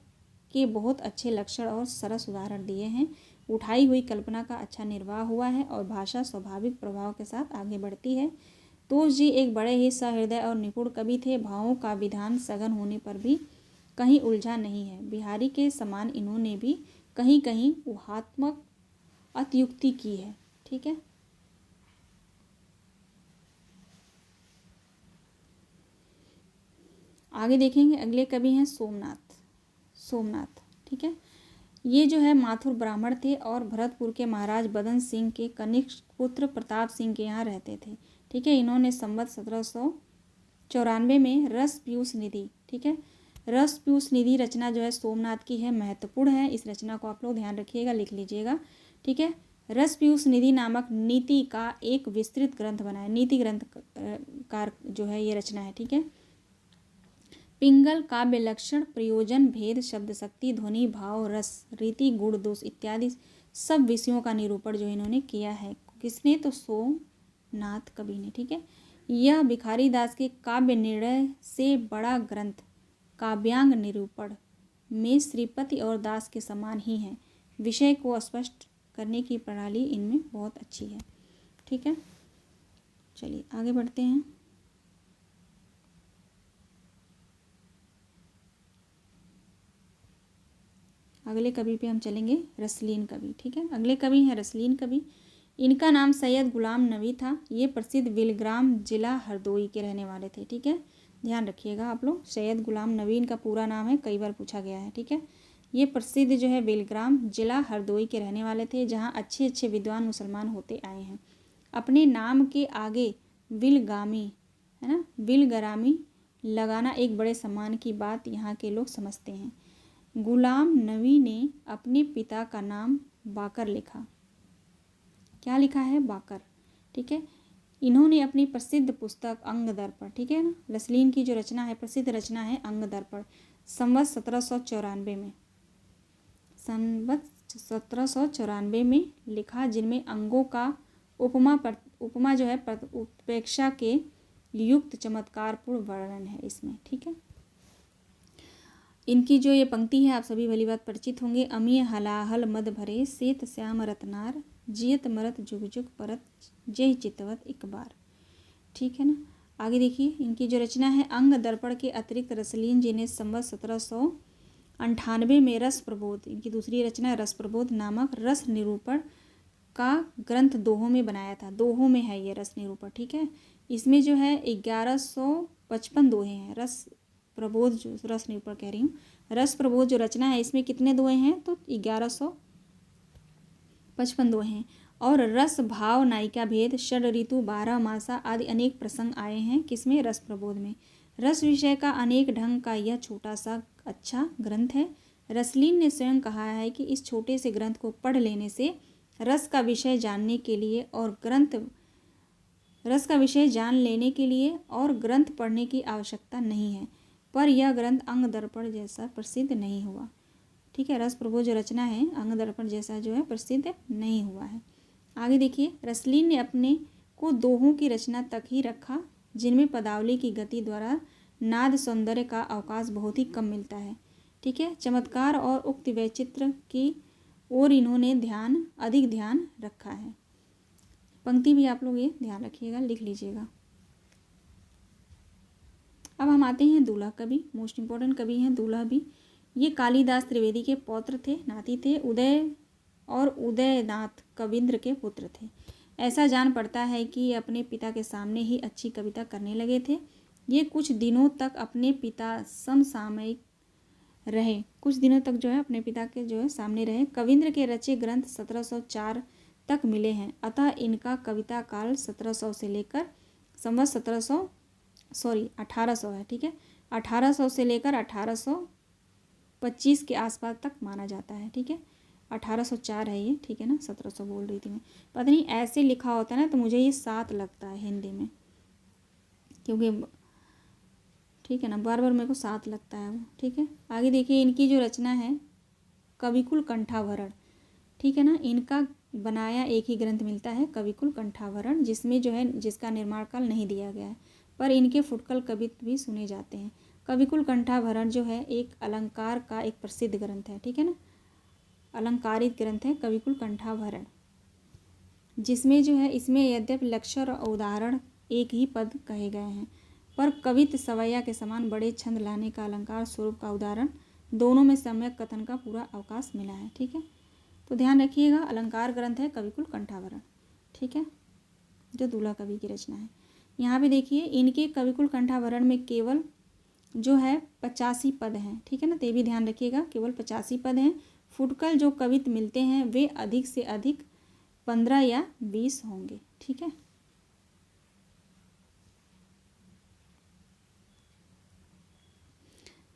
के बहुत अच्छे लक्षण और सरस उदाहरण दिए हैं। उठाई हुई कल्पना का अच्छा निर्वाह हुआ है और भाषा स्वाभाविक प्रभाव के साथ आगे बढ़ती है। तोष जी एक बड़े ही सहृदय और निपुण कवि थे। भावों का विधान सघन होने पर भी कहीं उलझा नहीं है। बिहारी के समान इन्होंने भी कहीं कहीं ऊहात्मक अतियुक्ति की है। ठीक है, आगे देखेंगे। अगले कवि हैं सोमनाथ। ठीक है, ये जो है माथुर ब्राह्मण थे और भरतपुर के महाराज बदन सिंह के कनिष्ठ पुत्र प्रताप सिंह के यहाँ रहते थे। ठीक है, इन्होंने संवत 1794 में रस पीयूष निधि, ठीक है, रस पीयूष निधि रचना जो है सोमनाथ की है, महत्वपूर्ण है। इस रचना को आप लोग ध्यान रखिएगा, लिख लीजिएगा, ठीक है। रस पीयूष निधि नामक नीति का एक विस्तृत ग्रंथ बनाया, नीति ग्रंथ कार जो है ये रचना है, ठीक है। पिंगल काव्य लक्षण, प्रयोजन, भेद, शब्द शक्ति, ध्वनि, भाव, रस, रीति, गुण, दोष इत्यादि सब विषयों का निरूपण जो इन्होंने किया है। किसने? तो सोमनाथ कवि ने, ठीक है। यह भिखारी दास के काव्य निर्णय से बड़ा ग्रंथ काव्यांग निरूपण में श्रीपति और दास के समान ही है। विषय को स्पष्ट करने की प्रणाली इनमें बहुत अच्छी है, ठीक है। चलिए आगे बढ़ते हैं। अगले कवि पे हम चलेंगे, रसलीन कवि, ठीक है। अगले कवि हैं रसलीन कवि। इनका नाम सैयद गुलाम नबी था। ये प्रसिद्ध विलग्राम जिला हरदोई के रहने वाले थे, ठीक है। ध्यान रखिएगा आप लोग, सैयद गुलाम नबी इनका पूरा नाम है, कई बार पूछा गया है, ठीक है। ये प्रसिद्ध जो है विलग्राम जिला हरदोई के रहने वाले थे, जहाँ अच्छे अच्छे विद्वान मुसलमान होते आए हैं। अपने नाम के आगे विलगामी है ना, विलगरामी लगाना एक बड़े सम्मान की बात यहाँ के लोग समझते हैं। गुलाम नबी ने अपने पिता का नाम बाकर लिखा। क्या लिखा है? बाकर, ठीक है। इन्होंने अपनी प्रसिद्ध पुस्तक अंग दर्पण, ठीक है ना, रसलीन की जो रचना है, प्रसिद्ध रचना है अंग दर्पण, संवत 1794 में, संवत 1794 में लिखा, जिनमें अंगों का उपमा जो है उत्प्रेक्षा के युक्त चमत्कारपूर्ण वर्णन है इसमें, ठीक है। इनकी जो ये पंक्ति है आप सभी भली बात परिचित होंगे। अमीय हलाहल मद भरे सेत श्याम रतनार, जियत मरत जुग जुग परत जय चितवत एक बार, ठीक है ना। आगे देखिए, इनकी जो रचना है अंग दर्पण के अतिरिक्त रसलीन जी ने संवत 1798 में रस प्रबोध, इनकी दूसरी रचना है रस प्रबोध नामक रस निरूपण का ग्रंथ दोहों में बनाया था। दोहों में है ये रस निरूपण, ठीक है। इसमें जो है 1155 दोहे हैं। रस प्रबोध जो रस निरूपण कह रही हूँ, रस प्रबोध जो रचना है इसमें कितने दोहे हैं? तो 1155 दोहे हैं। और रस भाव नायिका भेद षड ऋतु 12 मासा आदि अनेक प्रसंग आए हैं किसमें? रस प्रबोध में। रस विषय का अनेक ढंग का यह छोटा सा अच्छा ग्रंथ है। रसलीन ने स्वयं कहा है कि इस छोटे से ग्रंथ को पढ़ लेने से रस का विषय जानने के लिए और रस का विषय जान लेने के लिए और ग्रंथ पढ़ने की आवश्यकता नहीं है, पर यह ग्रंथ अंग दर्पण जैसा प्रसिद्ध नहीं हुआ, ठीक है। रस प्रबोध जो रचना है अंग दर्पण जैसा जो है प्रसिद्ध नहीं हुआ है। आगे देखिए, रसलीन ने अपने को दोहों की रचना तक ही रखा, जिनमें पदावली की गति द्वारा नाद सौंदर्य का अवकाश बहुत ही कम मिलता है, ठीक है। चमत्कार और उक्त वैचित्र की ओर इन्होंने अधिक ध्यान रखा है। पंक्ति भी आप लोग ये ध्यान रखिएगा, लिख लीजिएगा। अब हम आते हैं दूल्हा कवि। मोस्ट इम्पोर्टेंट कवि हैं दूल्हा भी। ये कालिदास त्रिवेदी के पौत्र थे, नाती थे। उदयनाथ कविंद्र के पुत्र थे। ऐसा जान पड़ता है कि ये अपने पिता के सामने ही अच्छी कविता करने लगे थे। ये कुछ दिनों तक अपने पिता समसामयिक रहे, कुछ दिनों तक जो है अपने पिता के जो है सामने रहे। कविंद्र के रचे ग्रंथ 1704 तक मिले हैं, अतः इनका कविता काल 1700 से लेकर संवत 1800 है, ठीक है। 1800 से लेकर 1825 के आसपास तक माना जाता है, ठीक है। 1804 है ये, ठीक है ना, 1700 बोल रही थी मैं, पता नहीं ऐसे लिखा होता है ना तो मुझे ये 7 लगता है हिंदी में, क्योंकि ठीक है ना, बार बार मेरे को 7 लगता है वो, ठीक है। आगे देखिए, इनकी जो रचना है कविकुल कंठाभरण, ठीक है ना, इनका बनाया एक ही ग्रंथ मिलता है कविकुल कंठाभरण, जिसमें जो है जिसका निर्माण काल नहीं दिया गया है, पर इनके फुटकल कवित्व भी सुने जाते हैं। कविकुल कंठाभरण जो है एक अलंकार का एक प्रसिद्ध ग्रंथ है, ठीक है ना, अलंकारित ग्रंथ है कविकुल कंठाभरण, जिसमें जो है इसमें यद्यपि लक्षण और उदाहरण एक ही पद कहे गए हैं, पर कवित्व सवैया के समान बड़े छंद लाने का अलंकार स्वरूप का उदाहरण दोनों में सम्यक कथन का पूरा अवकाश मिला है, ठीक है। तो ध्यान रखिएगा, अलंकार ग्रंथ है कविकुल कंठाभरण, ठीक है, जो दूल्हा कवि की रचना है। यहाँ पे देखिए, इनके कविकुल कंठाभरण में केवल जो है 85 पद हैं, ठीक है ना, तो भी ध्यान रखिएगा, केवल 85 पद हैं। फुटकल जो कवित्व मिलते हैं वे अधिक से अधिक 15 या 20 होंगे, ठीक है।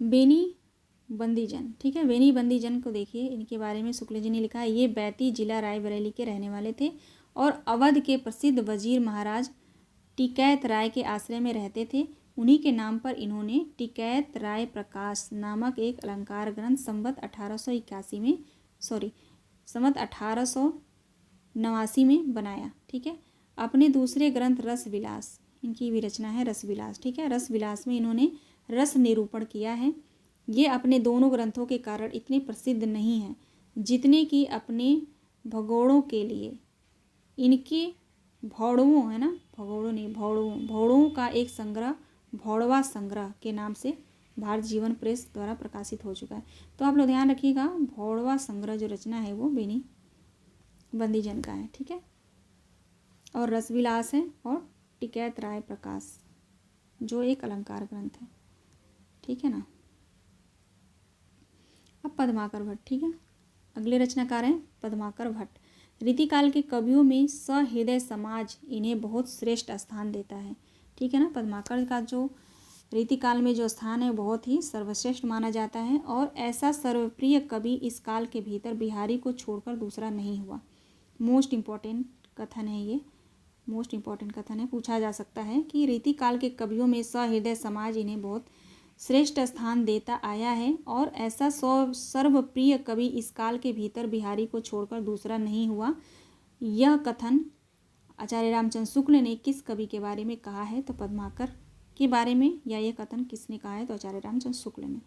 बेनी बंदीजन, ठीक है। बेनी बंदीजन को देखिए, इनके बारे में शुक्ल जी ने लिखा है, ये बैती जिला रायबरेली के रहने वाले थे और अवध के प्रसिद्ध वजीर महाराज टिकैत राय के आश्रय में रहते थे। उन्हीं के नाम पर इन्होंने टिकैत राय प्रकाश नामक एक अलंकार ग्रंथ संवत 1889 में बनाया, ठीक है। अपने दूसरे ग्रंथ रस विलास, इनकी भी रचना है रस विलास, ठीक है। रस विलास में इन्होंने रस निरूपण किया है। ये अपने दोनों ग्रंथों के कारण इतने प्रसिद्ध नहीं हैं जितने कि अपने भगोड़ों के लिए। इनके भौड़वों, है ना, भगोड़ों नहीं, भौड़ों का एक संग्रह भौड़वा संग्रह के नाम से भारत जीवन प्रेस द्वारा प्रकाशित हो चुका है। तो आप लोग ध्यान रखिएगा, भौड़वा संग्रह जो रचना है वो बेनी बंदीजन का है, ठीक है। और रसविलास है और टिकैत राय प्रकाश जो एक अलंकार ग्रंथ है, ठीक है ना। अब पद्माकर भट्ट, ठीक है। अगले रचनाकार हैं पद्माकर भट्ट। रीतिकाल के कवियों में सहृदय समाज इन्हें बहुत श्रेष्ठ स्थान देता है, ठीक है ना। पद्माकर का जो रीतिकाल में जो स्थान है बहुत ही सर्वश्रेष्ठ माना जाता है और ऐसा सर्वप्रिय कवि इस काल के भीतर बिहारी को छोड़कर दूसरा नहीं हुआ। मोस्ट इम्पॉर्टेंट कथन है ये, मोस्ट इम्पॉर्टेंट कथन है। पूछा जा सकता है कि रीतिकाल के कवियों में सहृदय समाज इन्हें बहुत श्रेष्ठ स्थान देता आया है और ऐसा सर्वप्रिय कवि इस काल के भीतर बिहारी को छोड़कर दूसरा नहीं हुआ। यह कथन आचार्य रामचंद्र शुक्ल ने किस कवि के बारे में कहा है? तो पद्माकर के बारे में। या ये कथन किसने कहा है? तो आचार्य रामचंद्र शुक्ल ने,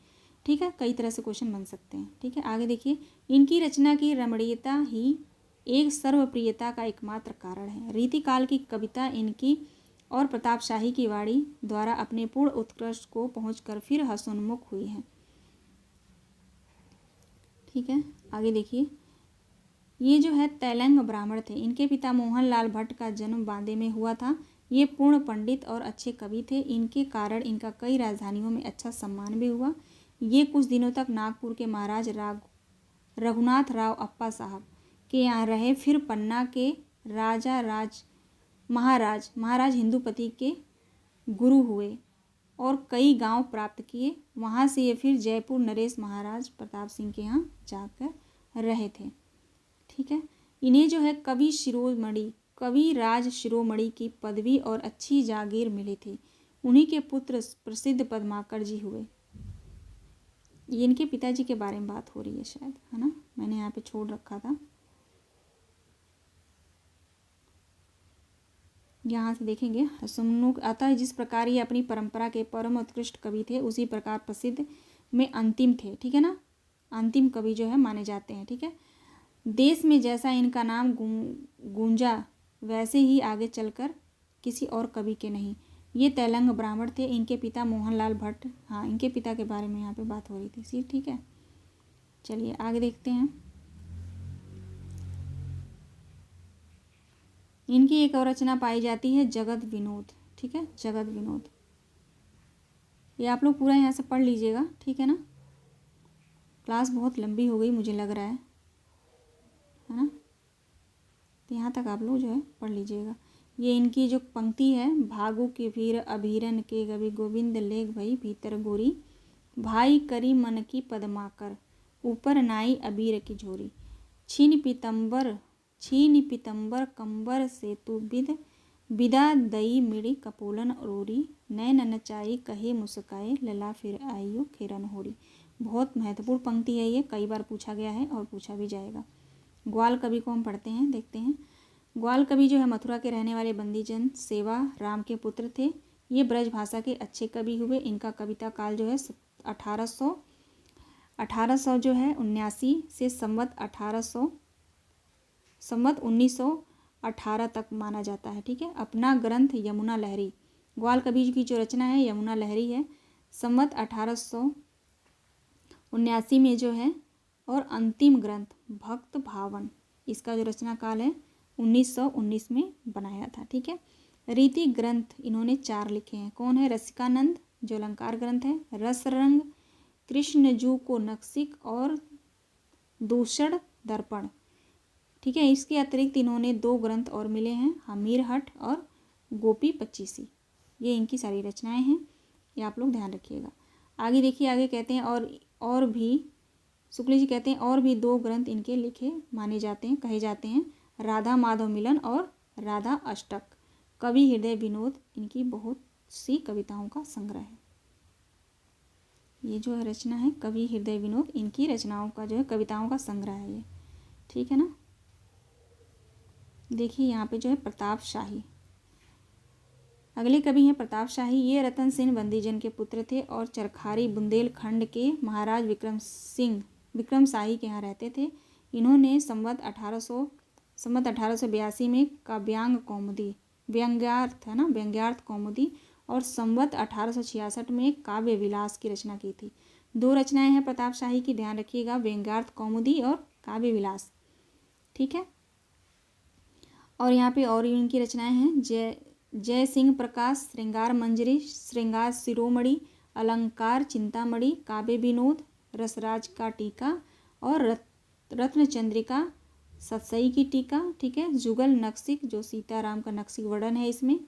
ठीक है। कई तरह से क्वेश्चन बन सकते हैं, ठीक है। आगे देखिए, इनकी रचना की रमणीयता ही एक सर्वप्रियता का एकमात्र कारण है। रीतिकाल की कविता इनकी और प्रतापशाही की वाणी द्वारा अपने पूर्ण उत्कृष्ट को पहुंचकर फिर हसोन्मुख हुई है, ठीक है। आगे देखिए, ये जो है तैलंग ब्राह्मण थे। इनके पिता मोहनलाल भट्ट का जन्म बांदे में हुआ था। ये पूर्ण पंडित और अच्छे कवि थे। इनके कारण इनका कई राजधानियों में अच्छा सम्मान भी हुआ। ये कुछ दिनों तक नागपुर के महाराज रघुनाथ राव अप्पा साहब के यहाँ रहे। फिर पन्ना के महाराज हिंदुपति के गुरु हुए और कई गांव प्राप्त किए। वहाँ से ये फिर जयपुर नरेश महाराज प्रताप सिंह के यहाँ जाकर रहे थे, ठीक है। इन्हें जो है कवि राज शिरोमणि की पदवी और अच्छी जागीर मिली थी। उन्हीं के पुत्र प्रसिद्ध पद्माकर जी हुए। ये इनके पिताजी के बारे में बात हो रही है शायद, है ना, मैंने यहाँ पे छोड़ रखा था, यहाँ से देखेंगे। हसमुख अतः जिस प्रकार ये अपनी परंपरा के परम उत्कृष्ट कवि थे उसी प्रकार प्रसिद्ध में अंतिम थे, ठीक है ना। अंतिम कवि जो है माने जाते हैं, ठीक है। देश में जैसा इनका नाम गूंजा वैसे ही आगे चलकर किसी और कवि के नहीं। ये तैलंग ब्राह्मण थे। इनके पिता मोहनलाल भट्ट, हाँ, इनके पिता के बारे में यहाँ पे बात हो रही थी, ठीक है। चलिए आगे देखते हैं। इनकी एक और रचना पाई जाती है जगत विनोद, ठीक है। जगत विनोद ये आप लोग पूरा यहाँ से पढ़ लीजिएगा, ठीक है ना। क्लास बहुत लंबी हो गई मुझे लग रहा है ना। तो यहाँ तक आप लोग जो है पढ़ लीजिएगा। ये इनकी जो पंक्ति है, भागु के वीर अभीरन के कवि गोविंद लेख भई भीतर गोरी, भाई करी मन की पद्माकर, ऊपर नाई अबीर की झोरी, छीन पीतम्बर कंबर से तू विदा दई मिड़ी कपोलन रोरी, नैन नचाई कहे मुस्काए लला फिर आइयो खिरन होरी। बहुत महत्वपूर्ण पंक्ति है ये, कई बार पूछा गया है और पूछा भी जाएगा। ग्वाल कवि को हम पढ़ते हैं, देखते हैं। ग्वाल कवि जो है मथुरा के रहने वाले बंदीजन सेवा राम के पुत्र थे। ये ब्रज भाषा के अच्छे कवि हुए। इनका कविता काल जो है 1800 जो है 79 से संवत 1918 तक माना जाता है, ठीक है। अपना ग्रंथ यमुना लहरी, ग्वाल कवि की जो रचना है यमुना लहरी है, संवत 1879 में जो है। और अंतिम ग्रंथ भक्त भावन, इसका जो रचना काल है 1919 में बनाया था, ठीक है। रीति ग्रंथ इन्होंने 4 लिखे हैं। कौन है? रसिकानंद जो अलंकार ग्रंथ है, रसरंग, कृष्णजू को नक्सिक और दूषण दर्पण, ठीक है। इसके अतिरिक्त इन्होंने 2 ग्रंथ और मिले हैं, हमीरहट और गोपी पच्चीसी। ये इनकी सारी रचनाएं हैं, ये आप लोग ध्यान रखिएगा। आगे देखिए, आगे कहते हैं और भी शुक्ल जी कहते हैं और भी 2 ग्रंथ इनके लिखे माने जाते हैं, कहे जाते हैं, राधा माधव मिलन और राधा अष्टक। कवि हृदय विनोद इनकी बहुत सी कविताओं का संग्रह है। ये जो रचना है कवि हृदय विनोद, इनकी रचनाओं का जो है कविताओं का संग्रह है ये, ठीक है ना। देखिए यहाँ पे जो है प्रताप शाही, अगले कवि हैं प्रताप शाही। ये रतन सेन बंदीजन के पुत्र थे और चरखारी बुंदेलखंड के महाराज विक्रम शाही के यहाँ रहते थे। इन्होंने संवत 1882 में काव्यांग कौमुदी, व्यंग्यार्थ है ना, व्यंग्यार्थ कौमुदी, और संवत 1866 में काव्य विलास की रचना की थी। 2 रचनाएं हैं प्रताप शाही की, ध्यान रखिएगा, व्यंग्यार्थ कौमुदी और काव्य विलास, ठीक है। और यहाँ पे और इनकी रचनाएं हैं, जय सिंह प्रकाश, श्रृंगार मंजरी, श्रृंगार शिरोमणि, अलंकार चिंतामणि, काव्य विनोद, रसराज का टीका और रत्न चंद्रिका, सतसई की टीका, ठीक है। जुगल नक्सिक, जो सीताराम का नक्सिक वर्णन है इसमें,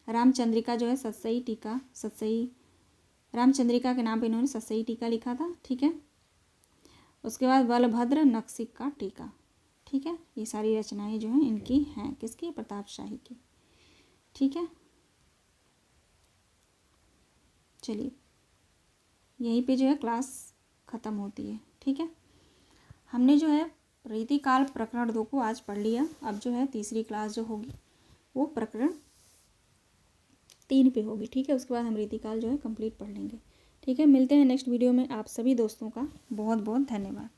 रामचंद्रिका जो है सतसई टीका, सतसई रामचंद्रिका के नाम पे इन्होंने सतसई टीका लिखा था, ठीक है। उसके बाद बलभद्र नक्सिक का टीका, ठीक है। ये सारी रचनाएं जो हैं इनकी हैं, किसकी, प्रताप शाही की, ठीक है। चलिए यहीं पे जो है क्लास ख़त्म होती है, ठीक है। हमने जो है रीतिकाल प्रकरण 2 को आज पढ़ लिया। अब जो है तीसरी क्लास जो होगी वो प्रकरण 3 पे होगी, ठीक है। उसके बाद हम रीतिकाल जो है कंप्लीट पढ़ लेंगे, ठीक है। मिलते हैं नेक्स्ट वीडियो में। आप सभी दोस्तों का बहुत बहुत धन्यवाद।